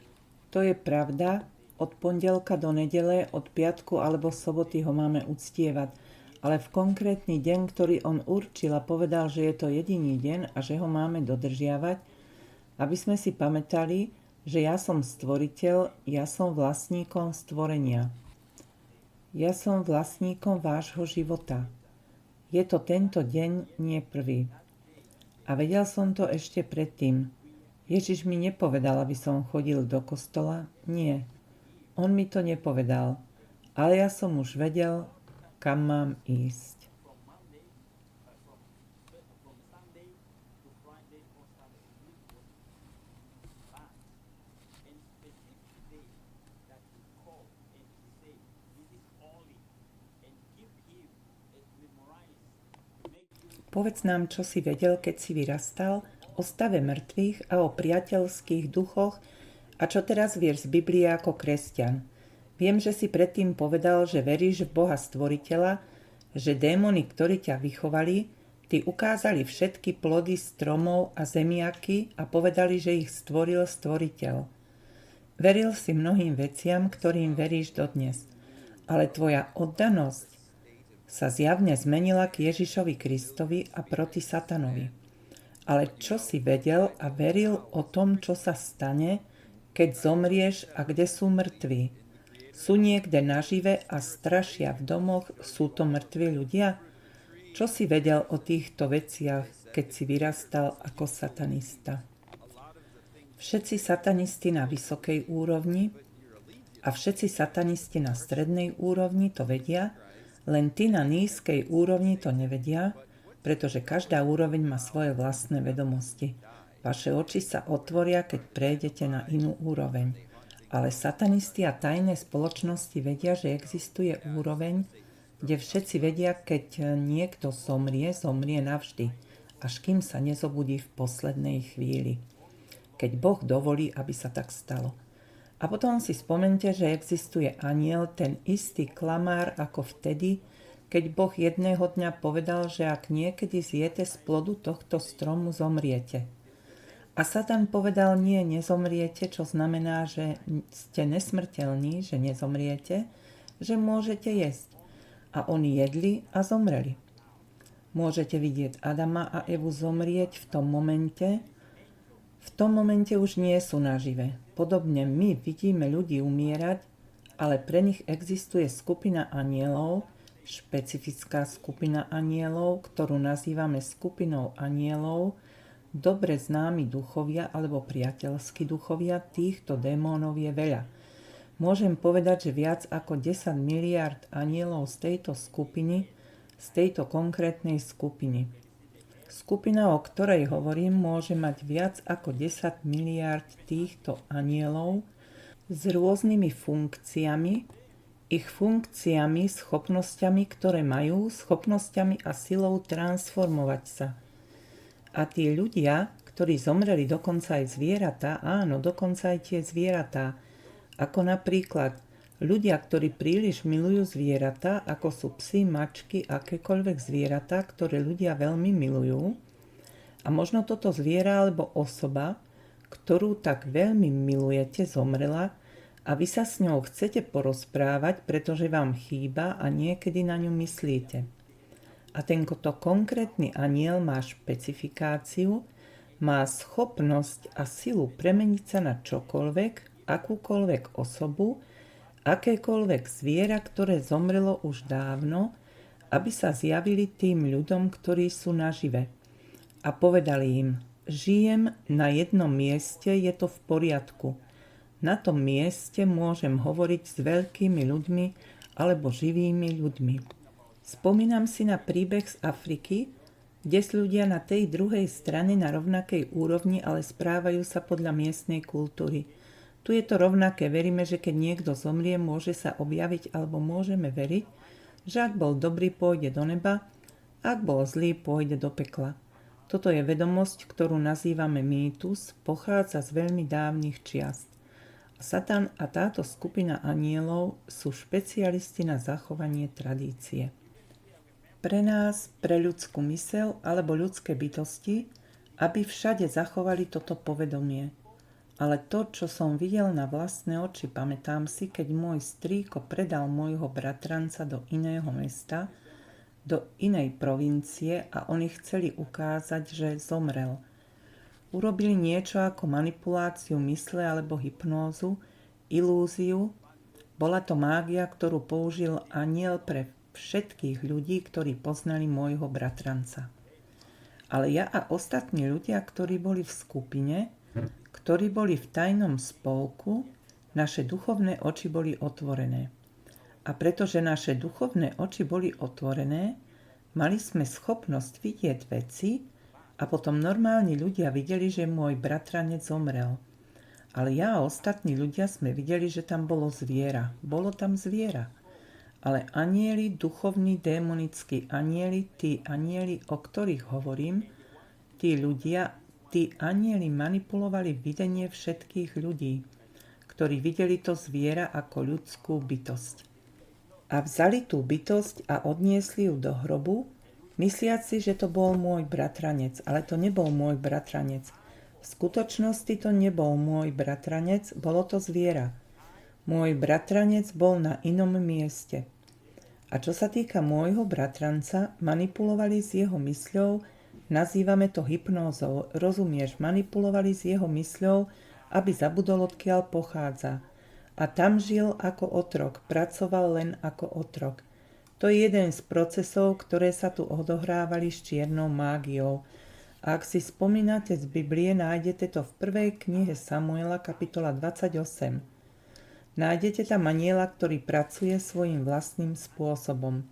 to je pravda, od pondelka do nedele, od piatku alebo soboty ho máme uctievať, ale v konkrétny deň, ktorý on určil a povedal, že je to jediný deň a že ho máme dodržiavať, aby sme si pamätali, že ja som stvoriteľ, ja som vlastníkom stvorenia. Ja som vlastníkom vášho života. Je to tento deň, nie prvý. A vedel som to ešte predtým. Ježiš mi nepovedal, aby som chodil do kostola. Nie. On mi to nepovedal. Ale ja som už vedel, kam mám ísť. Povedz nám, čo si vedel, keď si vyrastal, o stave mŕtvych a o priateľských duchoch a čo teraz vieš z Biblie ako kresťan. Viem, že si predtým povedal, že veríš v Boha stvoriteľa, že démoni, ktorí ťa vychovali, ty ukázali všetky plody stromov a zemiaky a povedali, že ich stvoril stvoriteľ. Veril si mnohým veciam, ktorým veríš dodnes, ale tvoja oddanosť sa zjavne zmenila k Ježišovi Kristovi a proti satanovi. Ale čo si vedel a veril o tom, čo sa stane, keď zomrieš a kde sú mŕtvi? Sú niekde nažive a strašia v domoch, sú to mŕtvi ľudia? Čo si vedel o týchto veciach, keď si vyrastal ako satanista? Všetci satanisti na vysokej úrovni a všetci satanisti na strednej úrovni to vedia, len tí na nízkej úrovni to nevedia, pretože každá úroveň má svoje vlastné vedomosti. Vaše oči sa otvoria, keď prejdete na inú úroveň. Ale satanisti a tajné spoločnosti vedia, že existuje úroveň, kde všetci vedia, keď niekto zomrie navždy, až kým sa nezobudí v poslednej chvíli. Keď Boh dovolí, aby sa tak stalo. A potom si spomente, že existuje anjel, ten istý klamár ako vtedy, keď Boh jedného dňa povedal, že ak niekedy zjete z plodu tohto stromu, zomriete. A Satan povedal, nie, nezomriete, čo znamená, že ste nesmrteľní, že nezomriete, že môžete jesť. A oni jedli a zomreli. Môžete vidieť Adama a Evu zomrieť v tom momente už nie sú nažive. Podobne my vidíme ľudí umierať, ale pre nich existuje skupina anjelov, špecifická skupina anjelov, ktorú nazývame skupinou anjelov, dobre známi duchovia alebo priateľskí duchovia, týchto démonov je veľa. Môžem povedať, že viac ako 10 miliárd anjelov z tejto skupiny, z tejto konkrétnej skupiny. Skupina, o ktorej hovorím, môže mať viac ako 10 miliárd týchto anjelov s rôznymi funkciami, schopnosťami, ktoré majú, schopnosťami a silou transformovať sa. A tí ľudia, ktorí zomreli, dokonca aj zvieratá, áno, dokonca aj tie zvieratá, ako napríklad ľudia, ktorí príliš milujú zvieratá, ako sú psi, mačky, akékoľvek zvieratá, ktoré ľudia veľmi milujú. A možno toto zviera alebo osoba, ktorú tak veľmi milujete, zomrela a vy sa s ňou chcete porozprávať, pretože vám chýba a niekedy na ňu myslíte. A tento konkrétny anjel má špecifikáciu, má schopnosť a silu premeniť sa na čokoľvek, akúkoľvek osobu, akékoľvek zviera, ktoré zomrelo už dávno, aby sa zjavili tým ľuďom, ktorí sú nažive. A povedali im, žijem na jednom mieste, je to v poriadku. Na tom mieste môžem hovoriť s veľkými ľuďmi alebo živými ľuďmi. Spomínam si na príbeh z Afriky, kde sú ľudia na tej druhej strane na rovnakej úrovni, ale správajú sa podľa miestnej kultúry. Tu je to rovnaké, veríme, že keď niekto zomrie, môže sa objaviť, alebo môžeme veriť, že ak bol dobrý, pôjde do neba, ak bol zlý, pôjde do pekla. Toto je vedomosť, ktorú nazývame mýtus, pochádza z veľmi dávnych čiast. Satan a táto skupina anielov sú špecialisti na zachovanie tradície. Pre nás, pre ľudskú myseľ alebo ľudské bytosti, aby všade zachovali toto povedomie. Ale to, čo som videl na vlastné oči, pamätám si, keď môj strýko predal môjho bratranca do iného mesta, do inej provincie a oni chceli ukázať, že zomrel. Urobili niečo ako manipuláciu mysle alebo hypnózu, ilúziu. Bola to mágia, ktorú použil anjel pre všetkých ľudí, ktorí poznali môjho bratranca. Ale ja a ostatní ľudia, ktorí boli v skupine, ktorí boli v tajnom spolku, naše duchovné oči boli otvorené. A pretože naše duchovné oči boli otvorené, mali sme schopnosť vidieť veci, a potom normálni ľudia videli, že môj bratranec zomrel. Ale ja a ostatní ľudia sme videli, že tam bolo zviera. Bolo tam zviera. Ale anjeli, duchovní, démonickí anjeli, tí anjeli, o ktorých hovorím, tí ľudia, tí anjeli manipulovali videnie všetkých ľudí, ktorí videli to zviera ako ľudskú bytosť. A vzali tú bytosť a odniesli ju do hrobu, mysliac si, že to bol môj bratranec, ale to nebol môj bratranec. V skutočnosti to nebol môj bratranec, bolo to zviera. Môj bratranec bol na inom mieste. A čo sa týka môjho bratranca, manipulovali s jeho mysľou, nazývame to hypnózou, rozumieš, manipulovali s jeho mysľou, aby zabudol, odkiaľ pochádza. A tam žil ako otrok, pracoval len ako otrok. To je jeden z procesov, ktoré sa tu odohrávali s čiernou mágiou. A ak si spomínate z Biblie, nájdete to v prvej knihe Samuela, kapitola 28. Nájdete tam anjela, ktorý pracuje svojím vlastným spôsobom.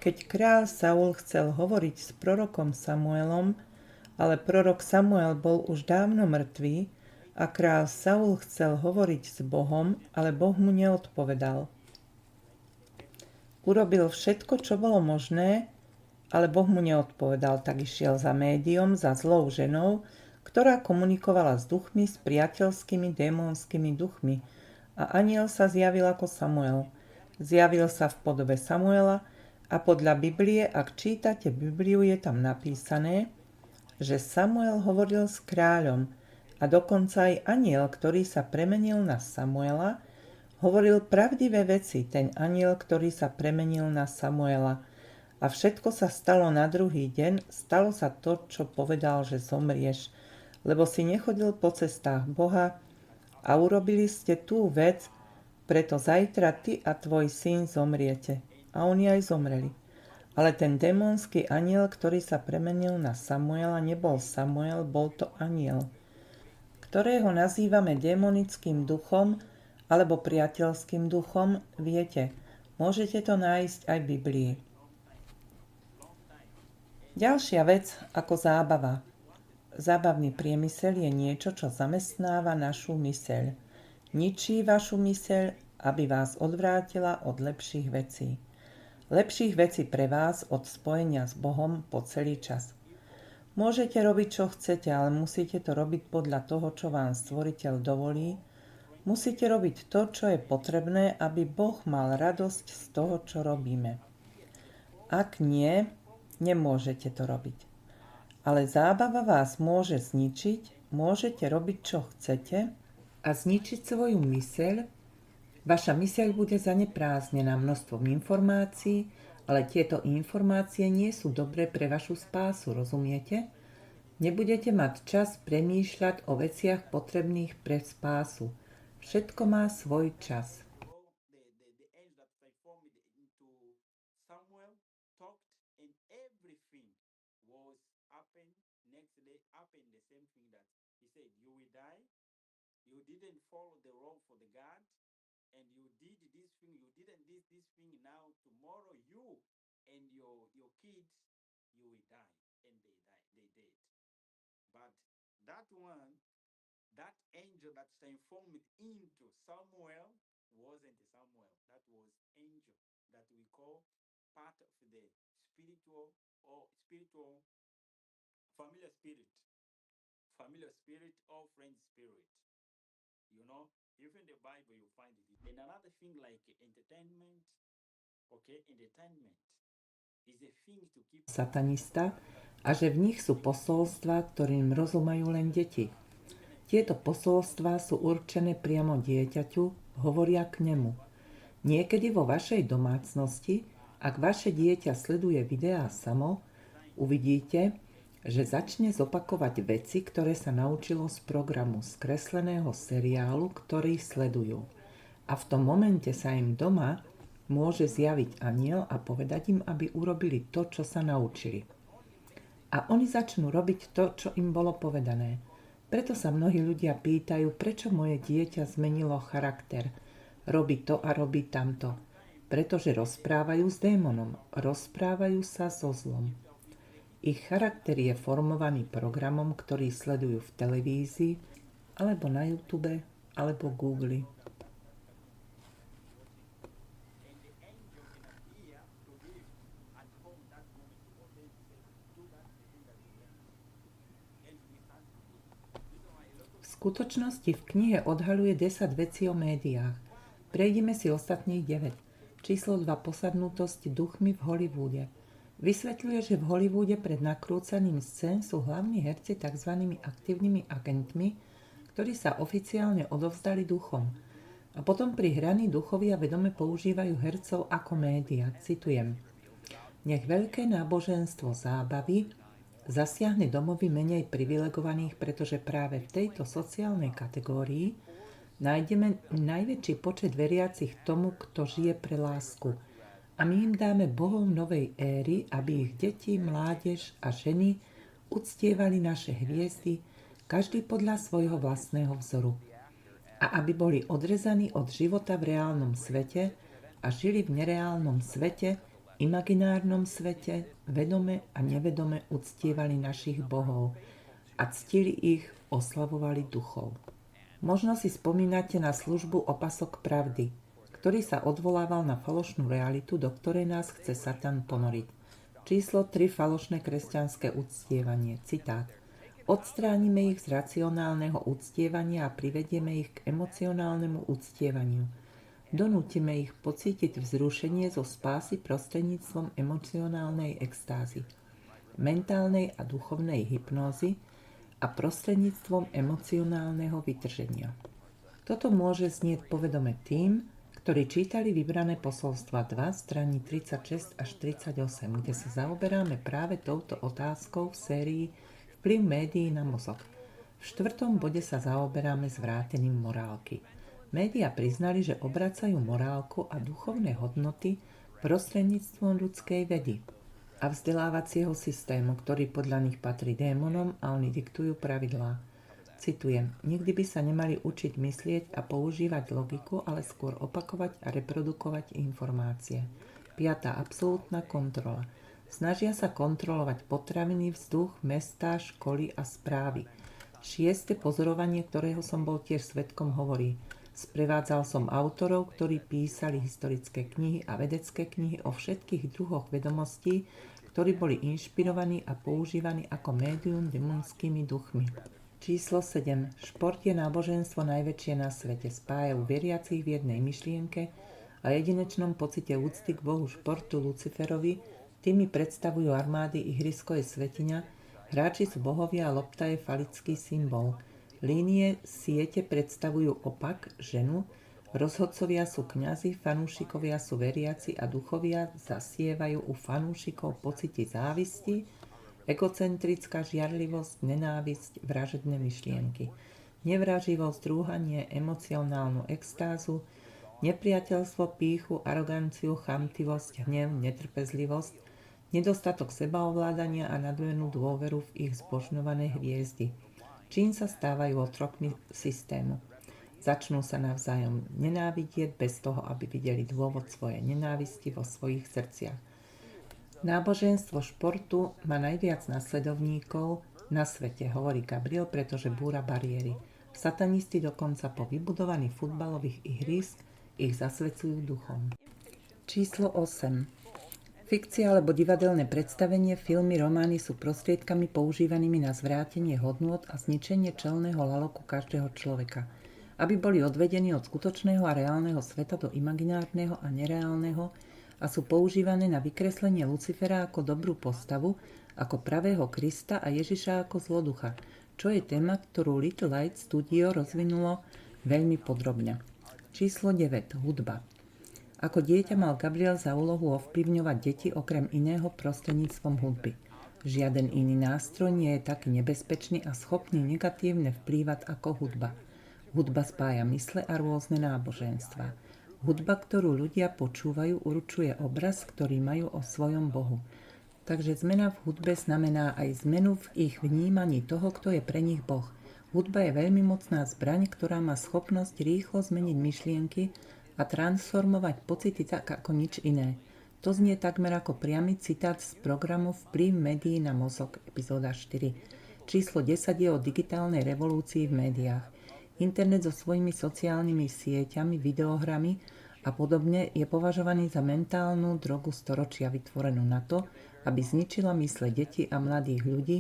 Keď kráľ Saul chcel hovoriť s prorokom Samuelom, ale prorok Samuel bol už dávno mŕtvý a kráľ Saul chcel hovoriť s Bohom, ale Boh mu neodpovedal. Urobil všetko, čo bolo možné, ale Boh mu neodpovedal, tak išiel za médium, za zlou ženou, ktorá komunikovala s duchmi, s priateľskými démonskými duchmi. A anjel sa zjavil ako Samuel. Zjavil sa v podobe Samuela a podľa Biblie, ak čítate Bibliu, je tam napísané, že Samuel hovoril s kráľom a dokonca aj anjel, ktorý sa premenil na Samuela, hovoril pravdivé veci, ten anjel, ktorý sa premenil na Samuela. A všetko sa stalo na druhý deň, stalo sa to, čo povedal, že zomrieš, lebo si nechodil po cestách Boha a urobili ste tú vec, preto zajtra ty a tvoj syn zomriete. A oni aj zomreli. Ale ten démonský anjel, ktorý sa premenil na Samuela, nebol Samuel, bol to anjel, ktorého nazývame démonickým duchom, alebo priateľským duchom, viete, môžete to nájsť aj v Biblii. Ďalšia vec ako zábava. Zábavný priemysel je niečo, čo zamestnáva našu myseľ. Ničí vašu myseľ, aby vás odvrátila od lepších vecí. Lepších vecí pre vás od spojenia s Bohom po celý čas. Môžete robiť, čo chcete, ale musíte to robiť podľa toho, čo vám Stvoriteľ dovolí. Musíte robiť to, čo je potrebné, aby Boh mal radosť z toho, čo robíme. Ak nie, nemôžete to robiť. Ale zábava vás môže zničiť, môžete robiť, čo chcete a zničiť svoju myseľ. Vaša myseľ bude zaneprázdnená množstvom informácií, ale tieto informácie nie sú dobré pre vašu spásu, rozumiete? Nebudete mať čas premýšľať o veciach potrebných pre spásu. Všetko má svoj čas. The angel that transformed into Samuel talked, and everything was happened. Next day happened the same thing that he said, you will die. You didn't follow the role for the God. and you did this thing, you didn't this thing. Now tomorrow you and your kids, you will die, and they did. But that one, that angel that transformed into Samuel wasn't Samuel. That was angel that we call part of the spiritual or spiritual familiar spirit or friend spirit. You know, even the Bible you find it. And another thing like entertainment, okay, entertainment is a thing to keep Satanista a že v nich sú posolstvá, ktorým rozumajú len deti. Tieto posolstvá sú určené priamo dieťaťu, hovoria k nemu. Niekedy vo vašej domácnosti, ak vaše dieťa sleduje videá samo, uvidíte, že začne zopakovať veci, ktoré sa naučilo z programu skresleného seriálu, ktorý sledujú. A v tom momente sa im doma môže zjaviť anjel a povedať im, aby urobili to, čo sa naučili. A oni začnú robiť to, čo im bolo povedané. Preto sa mnohí ľudia pýtajú, prečo moje dieťa zmenilo charakter. Robí to a robí tamto. Pretože rozprávajú s démonom, rozprávajú sa so zlom. Ich charakter je formovaný programom, ktorý sledujú v televízii, alebo na YouTube, alebo Google. and the angel can appear to him and from that moment to ordain to say, do that the thing that you want. And we start to do. Reason why a lot of V skutočnosti v knihe odhaľuje 10 vecí o médiách. Prejdeme si ostatných 9. Číslo 2. Posadnutosť duchmi v Hollywoode. Vysvetľuje, že v Hollywoode pred nakrúcaním scén sú hlavní herci tzv. Aktívnymi agentmi, ktorí sa oficiálne odovzdali duchom. A potom pri hraní duchovia vedome používajú hercov ako média. Citujem. Nech veľké náboženstvo zábavy zasiahne domovy menej privilegovaných, pretože práve v tejto sociálnej kategórii nájdeme najväčší počet veriacich tomu, kto žije pre lásku. A my im dáme bohov novej éry, aby ich deti, mládež a ženy uctievali naše hviezdy, každý podľa svojho vlastného vzoru. A aby boli odrezaní od života v reálnom svete a žili v nereálnom svete, imaginárnom svete, vedome a nevedome uctievali našich bohov a ctili ich, oslavovali duchov. Možno si spomínate na službu Opasok pravdy, ktorý sa odvolával na falošnú realitu, do ktorej nás chce Satan ponoriť. Číslo 3. Falošné kresťanské uctievanie. Citát. Odstránime ich z racionálneho uctievania a privedieme ich k emocionálnemu uctievaniu. Donútime ich pocítiť vzrušenie zo spásy prostredníctvom emocionálnej extázy, mentálnej a duchovnej hypnózy a prostredníctvom emocionálneho vytrženia. Toto môže znieť povedome tým, ktorí čítali vybrané posolstva 2, strany 36 až 38, kde sa zaoberáme práve touto otázkou v sérii Vplyv médií na mozog. V 4. bode sa zaoberáme zvrátením morálky. Média priznali, že obracajú morálku a duchovné hodnoty prostredníctvom ľudskej vedy a vzdelávacieho systému, ktorý podľa nich patrí démonom a oni diktujú pravidlá. Citujem, nikdy by sa nemali učiť myslieť a používať logiku, ale skôr opakovať a reprodukovať informácie. 5. Absolútna kontrola. Snažia sa kontrolovať potraviny, vzduch, mestá, školy a správy. 6. Pozorovanie, ktorého som bol tiež svedkom, hovorí: Sprevádzal som autorov, ktorí písali historické knihy a vedecké knihy o všetkých druhoch vedomostí, ktorí boli inšpirovaní a používaní ako médium démonskými duchmi. Číslo 7. Šport je náboženstvo najväčšie na svete. Spájajú veriacich v jednej myšlienke a jedinečnom pocite úcty k bohu športu Luciferovi. Tými predstavujú armády, ihrisko je svetiňa, hráči sú bohovia a lopta je falický symbol. Línie siete predstavujú opak, ženu, rozhodcovia sú kňazi, fanúšikovia sú veriaci a duchovia zasievajú u fanúšikov pocity závisti, egocentrická žiarlivosť, nenávisť, vražedné myšlienky, nevraživosť, rúhanie, emocionálnu extázu, nepriateľstvo, pýchu, aroganciu, chamtivosť, hnev, netrpezlivosť, nedostatok sebaovládania a nadmernú dôveru v ich zbožňované hviezdy, čím sa stávajú otrokmi systému. Začnú sa navzájom nenávidieť bez toho, aby videli dôvod svojej nenávisti vo svojich srdciach. Náboženstvo športu má najviac nasledovníkov na svete, hovorí Gabriel, pretože búra bariéry. Satanisti dokonca po vybudovaní futbalových ihrísk ich zasvedcujú duchom. Číslo 8. Fikcia alebo divadelné predstavenie, filmy, romány sú prostriedkami používanými na zvrátenie hodnôt a zničenie čelného laloku každého človeka, aby boli odvedení od skutočného a reálneho sveta do imaginárneho a nereálneho a sú používané na vykreslenie Lucifera ako dobrú postavu, ako pravého Krista a Ježiša ako zloducha, čo je téma, ktorú Little Light Studio rozvinulo veľmi podrobne. Číslo 9. Hudba. Ako dieťa mal Gabriel za úlohu ovplyvňovať deti okrem iného prostredníctvom hudby. Žiaden iný nástroj nie je taký nebezpečný a schopný negatívne vplývať ako hudba. Hudba spája mysle a rôzne náboženstva. Hudba, ktorú ľudia počúvajú, určuje obraz, ktorý majú o svojom Bohu. Takže zmena v hudbe znamená aj zmenu v ich vnímaní toho, kto je pre nich Boh. Hudba je veľmi mocná zbraň, ktorá má schopnosť rýchlo zmeniť myšlienky a transformovať pocity tak ako nič iné. To znie takmer ako priamy citát z programu Vplyv médií na mozog, epizóda 4. Číslo 10 je o digitálnej revolúcii v médiách. Internet so svojimi sociálnymi sieťami, videohrami a podobne je považovaný za mentálnu drogu storočia vytvorenú na to, aby zničila mysle detí a mladých ľudí,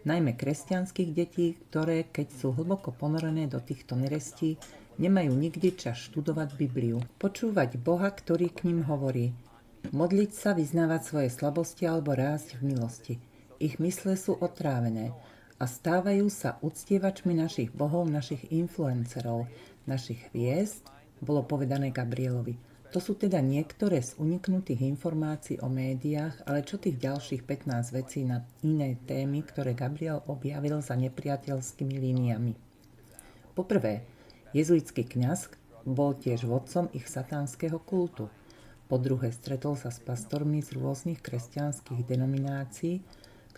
najmä kresťanských detí, ktoré, keď sú hlboko ponorené do týchto nerestí, nemajú nikdy čas študovať Bibliu. Počúvať Boha, ktorý k ním hovorí. Modliť sa, vyznávať svoje slabosti alebo rásť v milosti. Ich mysle sú otrávené a stávajú sa uctievačmi našich bohov, našich influencerov, našich hviezd, bolo povedané Gabrielovi. To sú teda niektoré z uniknutých informácií o médiách, ale čo tých ďalších 15 vecí na iné témy, ktoré Gabriel objavil za nepriateľskými líniami. Poprvé, jezuitský kňaz bol tiež vodcom ich satanského kultu. Po druhé, stretol sa s pastormi z rôznych kresťanských denominácií,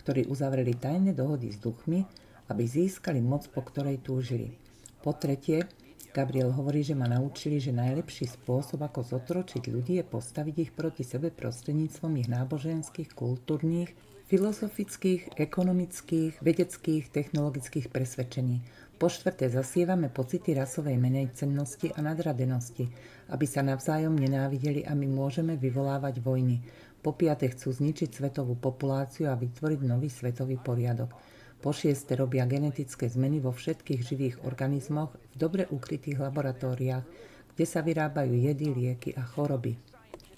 ktorí uzavreli tajné dohody s duchmi, aby získali moc, po ktorej túžili. Po tretie, Gabriel hovorí, že ma naučili, že najlepší spôsob, ako zotročiť ľudí, je postaviť ich proti sebe prostredníctvom ich náboženských, kultúrnych, filozofických, ekonomických, vedeckých, technologických presvedčení. Po štvrté, zasievame pocity rasovej menejcennosti a nadradenosti, aby sa navzájom nenávideli a my môžeme vyvolávať vojny. Po piate, chcú zničiť svetovú populáciu a vytvoriť nový svetový poriadok. Po šieste, robia genetické zmeny vo všetkých živých organizmoch v dobre ukrytých laboratóriách, kde sa vyrábajú jedy, lieky a choroby.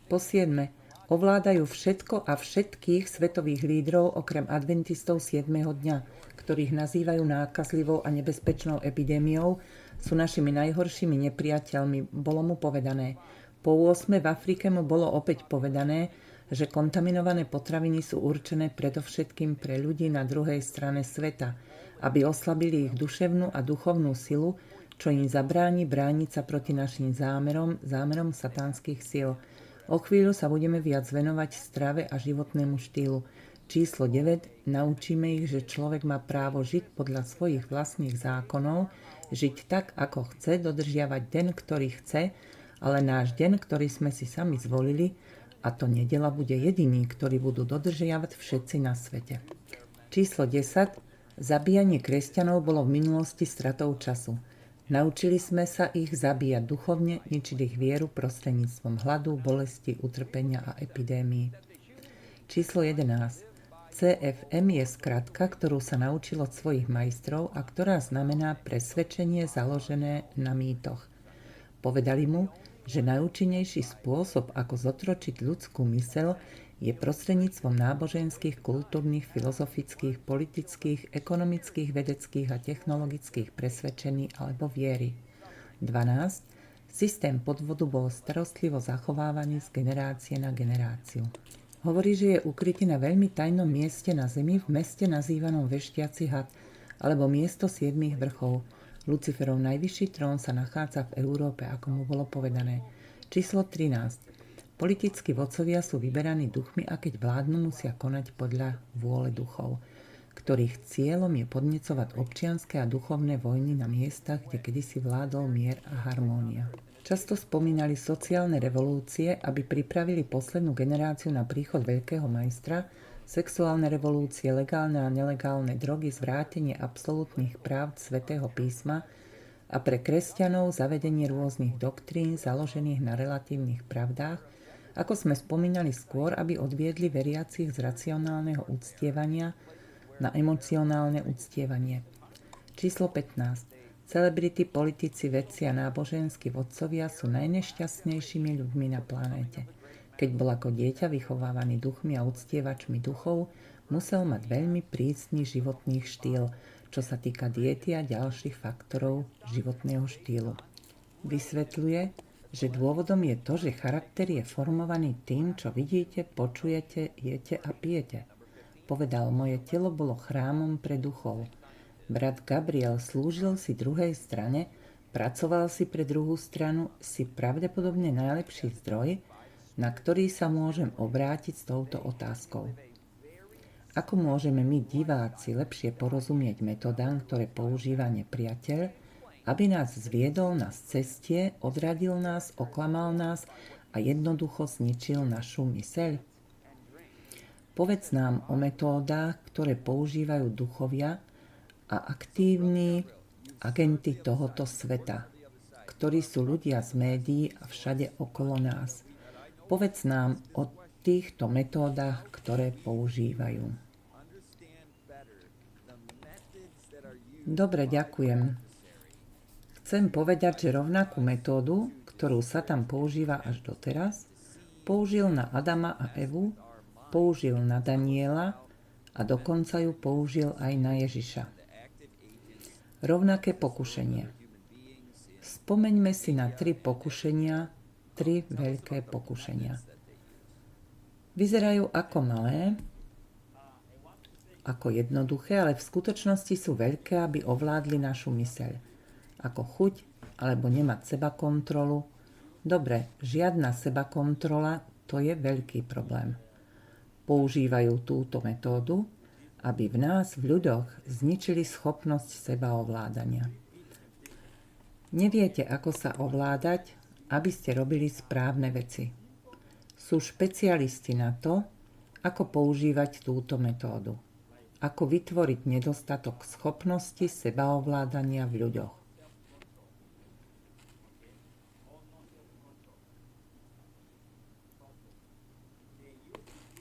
Po siedme, ovládajú všetko a všetkých svetových lídrov okrem adventistov 7. dňa, ktorých nazývajú nákazlivou a nebezpečnou epidémiou, sú našimi najhoršími nepriateľmi, bolo mu povedané. Po 8. v Afrike mu bolo opäť povedané, že kontaminované potraviny sú určené predovšetkým pre ľudí na druhej strane sveta, aby oslabili ich duševnú a duchovnú silu, čo im zabráni brániť sa proti našim zámerom satanských síl. O chvíľu sa budeme viac venovať strave a životnému štýlu. Číslo 9. Naučíme ich, že človek má právo žiť podľa svojich vlastných zákonov, žiť tak, ako chce, dodržiavať deň, ktorý chce, ale náš deň, ktorý sme si sami zvolili, a to nedeľa, bude jediný, ktorý budú dodržiavať všetci na svete. Číslo 10. Zabíjanie kresťanov bolo v minulosti stratou času. Naučili sme sa ich zabíjať duchovne, ničiť ich vieru prostredníctvom hladu, bolesti, utrpenia a epidémií. Číslo 11. CFM je skratka, ktorú sa naučil od svojich majstrov a ktorá znamená presvedčenie založené na mýtoch. Povedali mu, že najúčinnejší spôsob, ako zotročiť ľudskú myseľ, je prostredníctvom náboženských, kultúrnych, filozofických, politických, ekonomických, vedeckých a technologických presvedčení alebo viery. 12. Systém podvodu bol starostlivo zachovávaný z generácie na generáciu. Hovorí, že je ukrytý na veľmi tajnom mieste na zemi, v meste nazývanom Veštiaci had, alebo miesto 7 vrchov. Luciferov najvyšší trón sa nachádza v Európe, ako mu bolo povedané. Číslo 13. Politickí vodcovia sú vyberaní duchmi a keď vládnu, musia konať podľa vôle duchov. ktorých cieľom je podnecovať občianske a duchovné vojny na miestach, kde kedysi vládol mier a harmónia. Často spomínali sociálne revolúcie, aby pripravili poslednú generáciu na príchod veľkého majstra, sexuálne revolúcie, legálne a nelegálne drogy, zvrátenie absolútnych práv svätého písma a pre kresťanov zavedenie rôznych doktrín založených na relatívnych pravdách, ako sme spomínali skôr, aby odviedli veriacich z racionálneho uctievania na emocionálne uctievanie. Číslo 15. Celebrity, politici, vedci a náboženskí vodcovia sú najnešťastnejšími ľuďmi na planéte. Keď bol ako dieťa vychovávaný duchmi a uctievačmi duchov, musel mať veľmi prísny životný štýl, čo sa týka diety a ďalších faktorov životného štýlu. Vysvetľuje, že dôvodom je to, že charakter je formovaný tým, čo vidíte, počujete, jete a pijete. Povedal, moje telo bolo chrámom pre duchov. Brat Gabriel slúžil si druhej strane, pracoval si pre druhú stranu, si pravdepodobne najlepší zdroj, na ktorý sa môžem obrátiť s touto otázkou. Ako môžeme my, diváci, lepšie porozumieť metodám, ktoré používa nepriateľ, aby nás zviedol na cestie, odradil nás, oklamal nás a jednoducho zničil našu myseľ? Povedz nám o metódach, ktoré používajú duchovia a aktívni agenti tohoto sveta, ktorí sú ľudia z médií a všade okolo nás. Povedz nám o týchto metódach, ktoré používajú. Dobre, ďakujem. Chcem povedať, že rovnakú metódu, ktorú Satan používa až doteraz, použil na Adama a Evu, použil na Daniela a dokonca ju použil aj na Ježiša. Rovnaké pokušenie. Spomeňme si na 3 pokušenia, 3 veľké pokušenia. Vyzerajú ako malé, ako jednoduché, ale v skutočnosti sú veľké, aby ovládli našu myseľ. Ako chuť, alebo nemať sebakontrolu. Dobre, žiadna sebakontrola, to je veľký problém. Používajú túto metódu, aby v nás, v ľuďoch, zničili schopnosť sebaovládania. Neviete, ako sa ovládať, aby ste robili správne veci. Sú špecialisti na to, ako používať túto metódu. Ako vytvoriť nedostatok schopnosti sebaovládania v ľuďoch.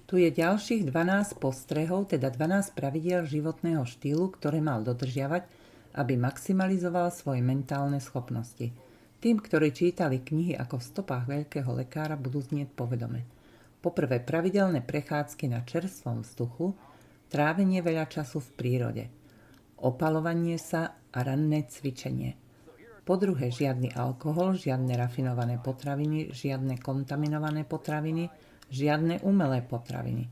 Tu je ďalších 12 postrehov, teda 12 pravidiel životného štýlu, ktoré mal dodržiavať, aby maximalizoval svoje mentálne schopnosti. Tým, ktorí čítali knihy ako v stopách veľkého lekára, budú znieť povedome. Poprvé, pravidelné prechádzky na čerstvom vzduchu, trávenie veľa času v prírode, opalovanie sa a ranné cvičenie. Po druhé, žiadny alkohol, žiadne rafinované potraviny, žiadne kontaminované potraviny, žiadne umelé potraviny.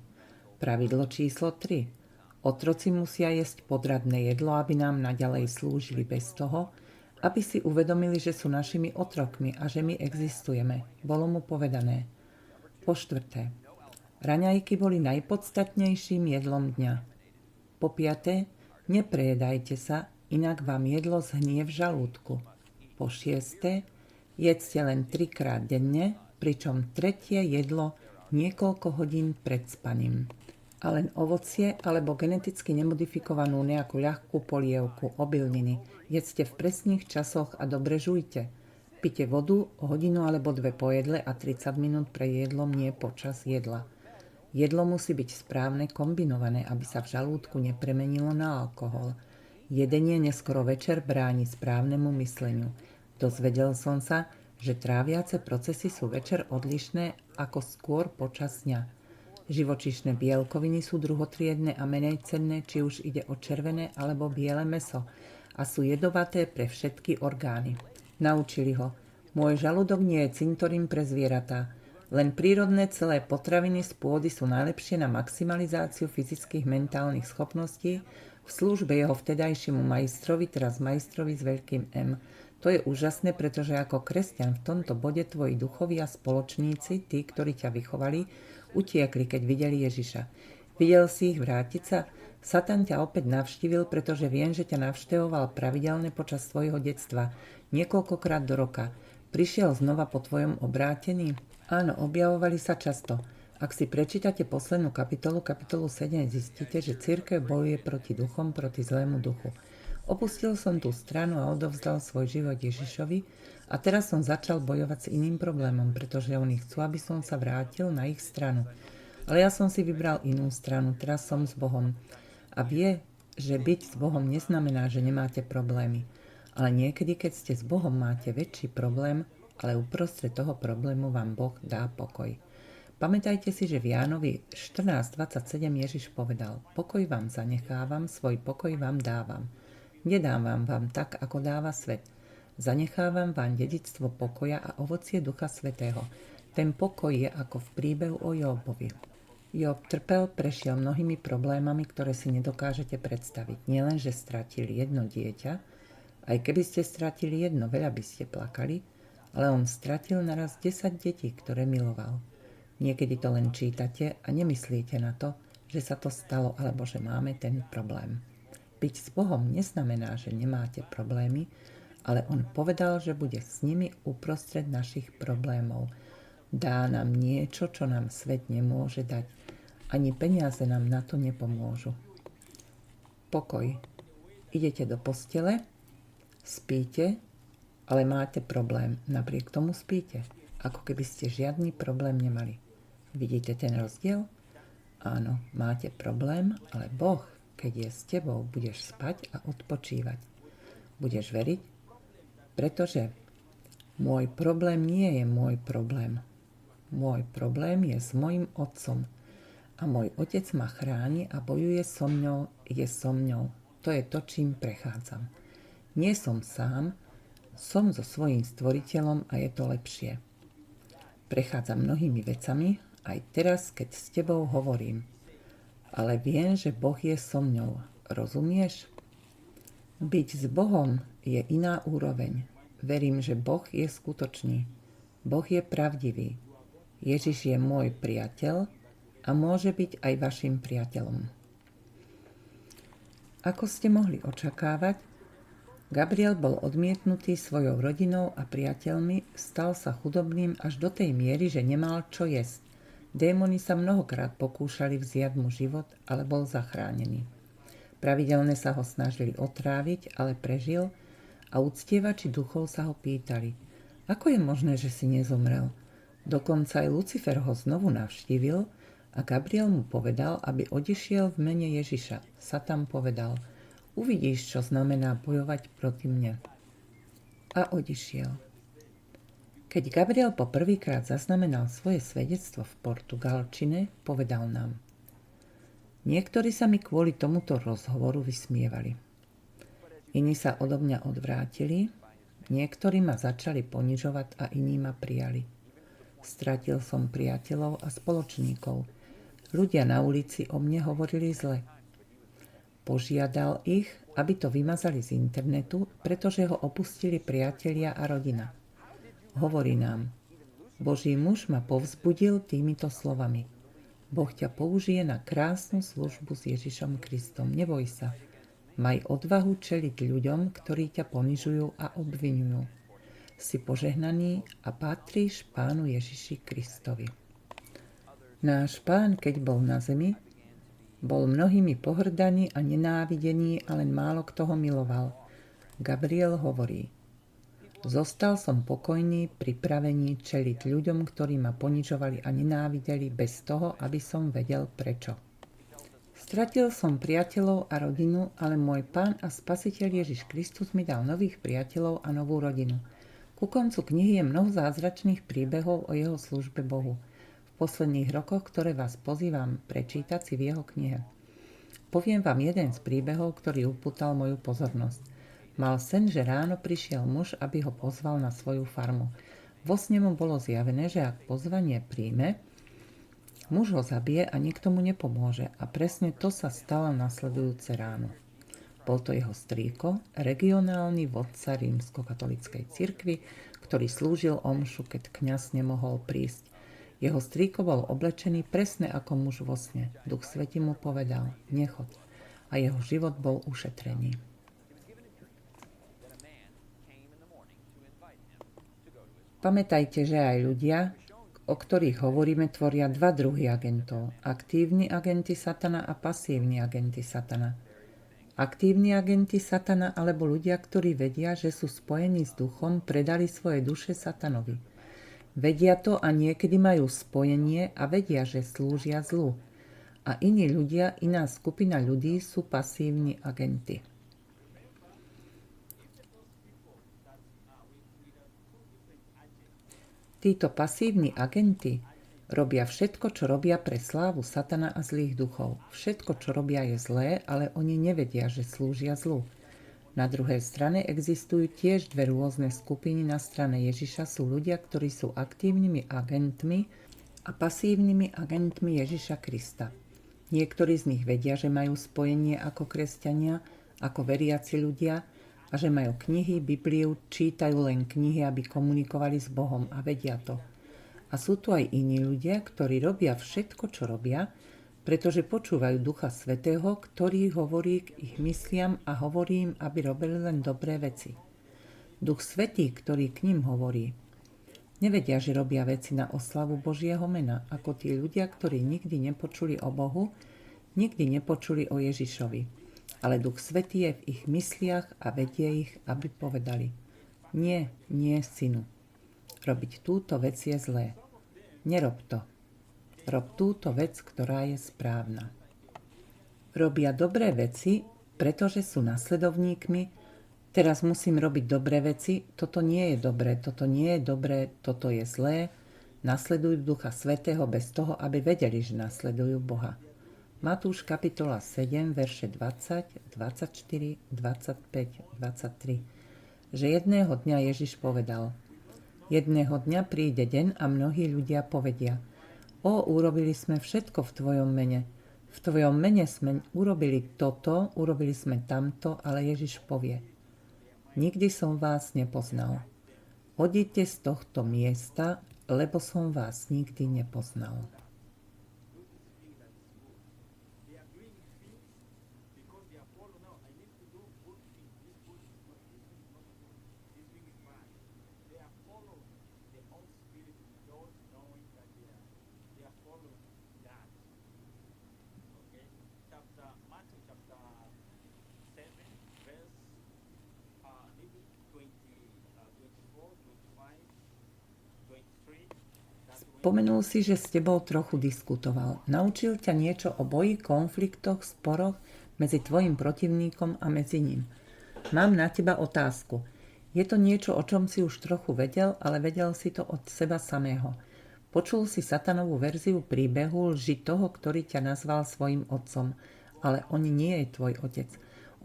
Pravidlo číslo 3. Otroci musia jesť podradné jedlo, aby nám naďalej slúžili bez toho, aby si uvedomili, že sú našimi otrokmi a že my existujeme. Bolo mu povedané. Po štvrté. Raňajky boli najpodstatnejším jedlom dňa. Po piaté. Neprejedajte sa, inak vám jedlo zhnie v žalúdku. Po šiesté. Jedzte len 3-krát denne, pričom tretie jedlo niekoľko hodín pred spaním. A len ovocie alebo geneticky nemodifikovanú nejakú ľahkú polievku, obilniny. Jedzte v presných časoch a dobre žujte. Pite vodu hodinu alebo 2 po jedle a 30 minút pre jedlom, nie počas jedla. Jedlo musí byť správne kombinované, aby sa v žalúdku nepremenilo na alkohol. Jedenie neskoro večer bráni správnemu mysleniu. Dozvedel som sa, že tráviace procesy sú večer odlišné ako skôr počas dňa. Živočíšne bielkoviny sú druhotriedne a menej cenné, či už ide o červené alebo biele mäso a sú jedovaté pre všetky orgány. Naučili ho, môj žalúdok nie je cintorín pre zvieratá. Len prírodné celé potraviny z pôdy sú najlepšie na maximalizáciu fyzických mentálnych schopností v službe jeho vtedajšiemu majstrovi, teraz majstrovi s veľkým M. To je úžasné, pretože ako kresťan v tomto bode tvoji duchovia spoločníci, tí, ktorí ťa vychovali, utiekli, keď videli Ježiša. Videl si ich vrátiť sa? Satan ťa opäť navštívil, pretože viem, že ťa navštevoval pravidelne počas tvojho detstva, niekoľkokrát do roka. Prišiel znova po tvojom obrátení? Áno, objavovali sa často. Ak si prečítate poslednú kapitolu 7, zistíte, že cirkev bojuje proti duchom, proti zlému duchu. Opustil som tú stranu a odovzdal svoj život Ježišovi a teraz som začal bojovať s iným problémom, pretože oni chcú, aby som sa vrátil na ich stranu. Ale ja som si vybral inú stranu, teraz som s Bohom. A vie, že byť s Bohom neznamená, že nemáte problémy. Ale niekedy, keď ste s Bohom, máte väčší problém, ale uprostred toho problému vám Boh dá pokoj. Pamätajte si, že v Jánovi 14:27 Ježiš povedal: Pokoj vám zanechávam, svoj pokoj vám dávam. Nedávam vám tak, ako dáva svet. Zanechávam vám dedičstvo pokoja a ovocie Ducha Svätého. Ten pokoj je ako v príbehu o Jóbovi. Job trpel, prešiel mnohými problémami, ktoré si nedokážete predstaviť. Nielen, že stratili jedno dieťa, aj keby ste stratili jedno, veľa by ste plakali, ale on stratil naraz 10 detí, ktoré miloval. Niekedy to len čítate a nemyslíte na to, že sa to stalo alebo že máme ten problém. Byť s Bohom neznamená, že nemáte problémy, ale on povedal, že bude s nimi uprostred našich problémov. Dá nám niečo, čo nám svet nemôže dať. Ani peniaze nám na to nepomôžu. Pokoj. Idete do postele, spíte, ale máte problém. Napriek tomu spíte, ako keby ste žiadny problém nemali. Vidíte ten rozdiel? Áno, máte problém, ale Boh, keď je s tebou, budeš spať a odpočívať. Budeš veriť? Pretože môj problém nie je môj problém. Môj problém je s mojim otcom. A môj otec ma chráni a bojuje so mňou, je so mňou. To je to, čím prechádzam. Nie som sám, som so svojím stvoriteľom a je to lepšie. Prechádzam mnohými vecami, aj teraz, keď s tebou hovorím. Ale viem, že Boh je so mňou. Rozumieš? Byť s Bohom je iná úroveň. Verím, že Boh je skutočný. Boh je pravdivý. Ježiš je môj priateľ a môže byť aj vašim priateľom. Ako ste mohli očakávať, Gabriel bol odmietnutý svojou rodinou a priateľmi, stal sa chudobným až do tej miery, že nemal čo jesť. Démoni sa mnohokrát pokúšali vziať mu život, ale bol zachránený. Pravidelne sa ho snažili otráviť, ale prežil a uctievači duchov sa ho pýtali: Ako je možné, že si nezomrel? Dokonca aj Lucifer ho znovu navštívil a Gabriel mu povedal, aby odišiel v mene Ježiša. Satan povedal: Uvidíš, čo znamená bojovať proti mne. A odišiel. Keď Gabriel po prvýkrát zaznamenal svoje svedectvo v portugalčine, povedal nám: Niektorí sa mi kvôli tomuto rozhovoru vysmievali. Iní sa odo mňa odvrátili, niektorí ma začali ponižovať a iní ma prijali. Stratil som priateľov a spoločníkov. Ľudia na ulici o mne hovorili zle. Požiadal ich, aby to vymazali z internetu, pretože ho opustili priatelia a rodina. Hovorí nám: Boží muž ma povzbudil týmito slovami: Boh ťa použije na krásnu službu s Ježišom Kristom. Neboj sa. Maj odvahu čeliť ľuďom, ktorí ťa ponižujú a obviňujú. Si požehnaný a patríš Pánu Ježiši Kristovi. Náš Pán, keď bol na zemi, bol mnohými pohrdaný a nenávidený, a len málo kto ho miloval. Gabriel hovorí: Zostal som pokojný, pripravený čeliť ľuďom, ktorí ma ponižovali a nenávideli, bez toho, aby som vedel prečo. Stratil som priateľov a rodinu, ale môj Pán a Spasiteľ Ježiš Kristus mi dal nových priateľov a novú rodinu. Ku koncu knihy je mnoho zázračných príbehov o jeho službe Bohu v posledných rokoch, ktoré vás pozývam prečítať si v jeho knihe. Poviem vám jeden z príbehov, ktorý upútal moju pozornosť. Mal sen, že ráno prišiel muž, aby ho pozval na svoju farmu. Vo sne mu bolo zjavené, že ak pozvanie príjme, muž ho zabije a nikto mu nepomôže. A presne to sa stalo nasledujúce ráno. Bol to jeho strýko, regionálny vodca rímskokatolíckej cirkvi, ktorý slúžil omšu, keď kňaz nemohol prísť. Jeho strýko bol oblečený presne ako muž vo sne. Duch Svätý mu povedal: Nechod. a jeho život bol ušetrený. Pamätajte, že aj ľudia, o ktorých hovoríme, tvoria dva druhy agentov. Aktívni agenti satana a pasívni agenti satana. Aktívni agenti satana alebo ľudia, ktorí vedia, že sú spojení s duchom, predali svoje duše satanovi. Vedia to a niekedy majú spojenie a vedia, že slúžia zlu. A iní ľudia, iná skupina ľudí sú pasívni agenti. Títo pasívni agenti robia všetko, čo robia pre slávu satana a zlých duchov. Všetko, čo robia, je zlé, ale oni nevedia, že slúžia zlu. Na druhej strane existujú tiež dve rôzne skupiny. Na strane Ježiša sú ľudia, ktorí sú aktívnymi agentmi a pasívnymi agentmi Ježiša Krista. Niektorí z nich vedia, že majú spojenie ako kresťania, ako veriaci ľudia, a že majú knihy, Bibliu, čítajú len knihy, aby komunikovali s Bohom a vedia to. A sú tu aj iní ľudia, ktorí robia všetko, čo robia, pretože počúvajú Ducha Svätého, ktorý hovorí k ich mysliam a hovorí im, aby robili len dobré veci. Duch Svätý, ktorý k ním hovorí, nevedia, že robia veci na oslavu Božieho mena, ako tí ľudia, ktorí nikdy nepočuli o Bohu, nikdy nepočuli o Ježišovi. Ale Duch Svätý je v ich mysliach a vedie ich, aby povedali: Nie, nie, synu. Robiť túto vec je zlé. Nerob to. Rob túto vec, ktorá je správna. Robia dobré veci, pretože sú nasledovníkmi. Teraz musím robiť dobré veci. Toto nie je dobré, toto nie je dobré, toto je zlé. Nasledujú Ducha Svätého bez toho, aby vedeli, že nasledujú Boha. Matúš kapitola 7, verše 20, 24, 25, 23. Že jedného dňa Ježiš povedal: Jedného dňa príde deň a mnohí ľudia povedia: urobili sme všetko v tvojom mene. V tvojom mene sme urobili toto, urobili sme tamto, ale Ježiš povie: Nikdy som vás nepoznal. Odíďte z tohto miesta, lebo som vás nikdy nepoznal. Spomenul si, že s tebou trochu diskutoval. Naučil ťa niečo o boji, konfliktoch, sporoch medzi tvojim protivníkom a medzi ním. Mám na teba otázku. Je to niečo, o čom si už trochu vedel, ale vedel si to od seba samého. Počul si satanovú verziu príbehu lži toho, ktorý ťa nazval svojim otcom, ale on nie je tvoj otec.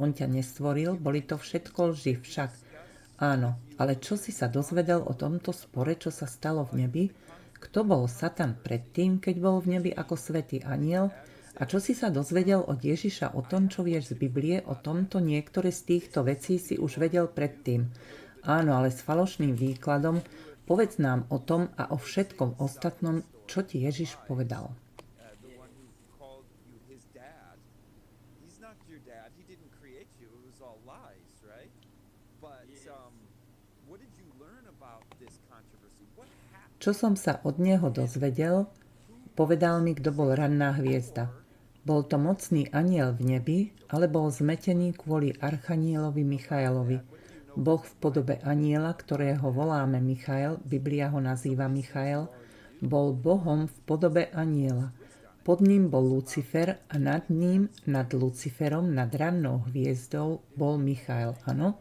On ťa nestvoril, boli to všetko lži však. Áno, ale čo si sa dozvedel o tomto spore, čo sa stalo v nebi? Kto bol Satan predtým, keď bol v nebi ako svätý anjel? A čo si sa dozvedel od Ježiša o tom, čo vieš z Biblie, o tomto? Niektoré z týchto vecí si už vedel predtým. Áno, ale s falošným výkladom. Povedz nám o tom a o všetkom ostatnom, čo ti Ježiš povedal. Čo som sa od neho dozvedel, povedal mi, kto bol ranná hviezda. Bol to mocný anjel v nebi, ale bol zmetený kvôli archanielovi Michaelovi. Boh v podobe anjela, ktorého voláme Michael, Biblia ho nazýva Michael, bol Bohom v podobe anjela. Pod ním bol Lucifer a nad ním, nad Luciferom, nad rannou hviezdou bol Michael. Áno?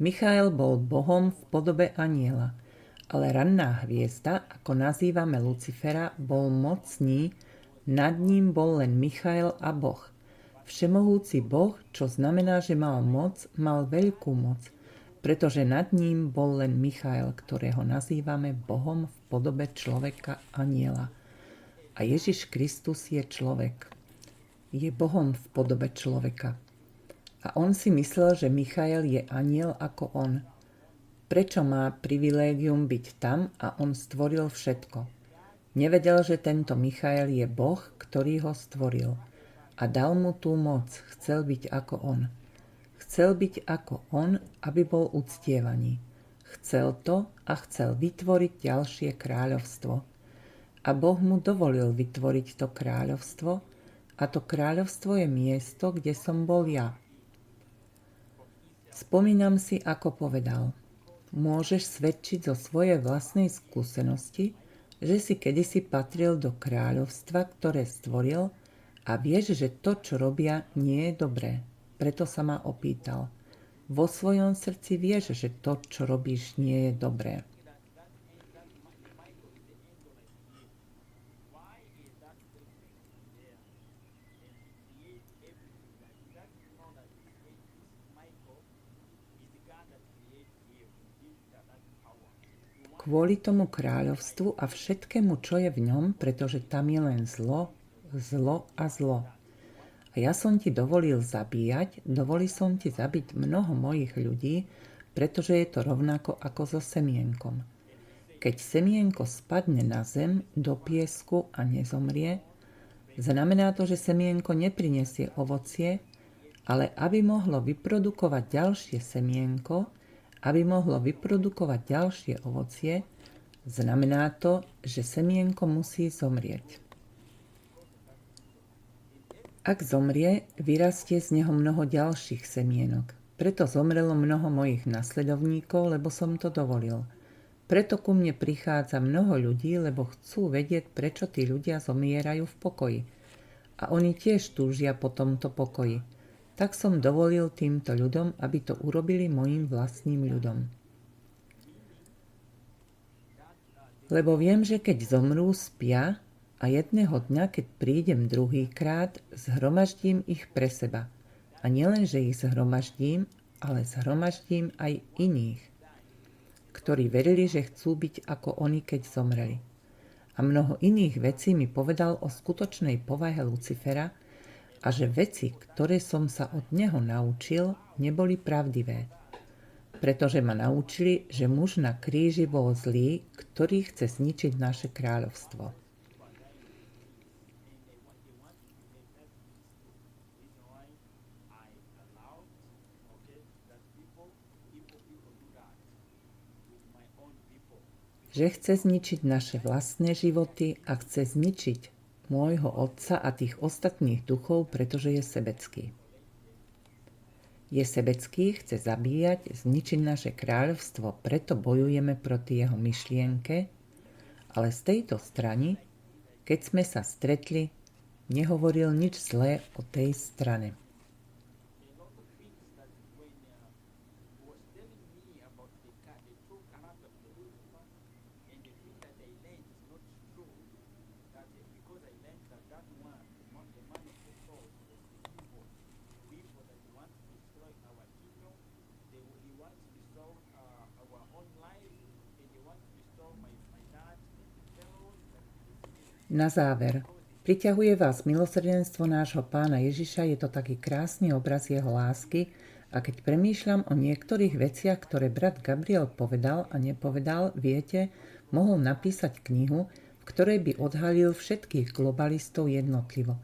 Michael bol Bohom v podobe anjela. Ale ranná hviezda, ako nazývame Lucifera, bol mocný, nad ním bol len Michael a Boh. Všemohúci Boh, čo znamená, že mal moc, mal veľkú moc, pretože nad ním bol len Michael, ktorého nazývame Bohom v podobe človeka anjela. A Ježiš Kristus je človek. Je Bohom v podobe človeka. A on si myslel, že Michael je anjel ako on. Prečo má privilégium byť tam a on stvoril všetko? Nevedel, že tento Michael je Boh, ktorý ho stvoril. a dal mu tú moc. Chcel byť ako on. Chcel byť ako on, aby bol uctievaný. Chcel to a chcel vytvoriť ďalšie kráľovstvo. A Boh mu dovolil vytvoriť to kráľovstvo, a to kráľovstvo je miesto, kde som bol ja. Spomínam si, ako povedal: môžeš svedčiť zo svojej vlastnej skúsenosti, že si kedysi patril do kráľovstva, ktoré stvoril, a vieš, že to, čo robia, nie je dobré. Preto sa ma opýtal. Vo svojom srdci vieš, že to, čo robíš, nie je dobré. Kvôli tomu kráľovstvu a všetkému, čo je v ňom, pretože tam je len zlo, zlo a zlo. A ja som ti dovolil zabíjať, dovolil som ti zabiť mnoho mojich ľudí, pretože je to rovnako ako so semienkom. Keď semienko spadne na zem, do piesku a nezomrie, znamená to, že semienko neprinesie ovocie, ale aby mohlo vyprodukovať ďalšie semienko, aby mohlo vyprodukovať ďalšie ovocie, znamená to, že semienko musí zomrieť. Ak zomrie, vyrastie z neho mnoho ďalších semienok. Preto zomrelo mnoho mojich nasledovníkov, lebo som to dovolil. Preto ku mne prichádza mnoho ľudí, lebo chcú vedieť, prečo tí ľudia zomierajú v pokoji. A oni tiež túžia po tomto pokoji. Tak som dovolil týmto ľuďom, aby to urobili mojim vlastným ľuďom. Lebo viem, že keď zomrú, spia a jedného dňa, keď prídem druhýkrát, zhromaždím ich pre seba. A nielen, že ich zhromaždím, ale zhromaždím aj iných, ktorí verili, že chcú byť ako oni, keď zomreli. A mnoho iných vecí mi povedal o skutočnej povahe Lucifera, a že veci, ktoré som sa od neho naučil, neboli pravdivé. Pretože ma naučili, že muž na kríži bol zlý, ktorý chce zničiť naše kráľovstvo. Že chce zničiť naše vlastné životy a chce zničiť môjho otca a tých ostatných duchov, pretože je sebecký. Je sebecký, chce zabíjať, zničiť naše kráľovstvo, preto bojujeme proti jeho myšlienke, ale z tejto strany, keď sme sa stretli, nehovoril nič zlé o tej strane. Na záver, priťahuje vás milosrdenstvo nášho Pána Ježiša, je to taký krásny obraz jeho lásky, a keď premýšľam o niektorých veciach, ktoré brat Gabriel povedal a nepovedal, viete, mohol napísať knihu, v ktorej by odhalil všetkých globalistov jednotlivo.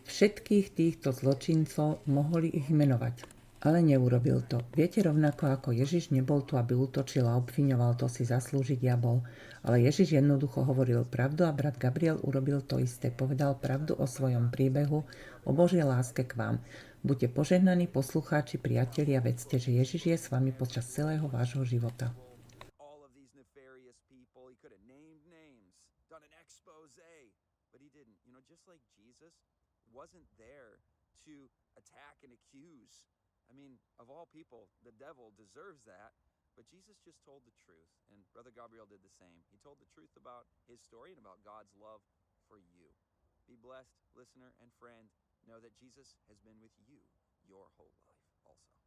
Všetkých týchto zločincov mohli ich menovať. Ale neurobil to. Viete, rovnako ako Ježiš nebol tu, aby útočil a obviňoval, to si zaslúži diabol. Ale Ježiš jednoducho hovoril pravdu a brat Gabriel urobil to isté. Povedal pravdu o svojom príbehu, o Božej láske k vám. Buďte požehnaní poslucháči, priatelia, vedzte, že Ježiš je s vami počas celého vášho života. I mean, of all people, the devil deserves that, but Jesus just told the truth, and Brother Gabriel did the same. He told the truth about his story and about God's love for you. Be blessed, listener and friend. Know that Jesus has been with you your whole life also.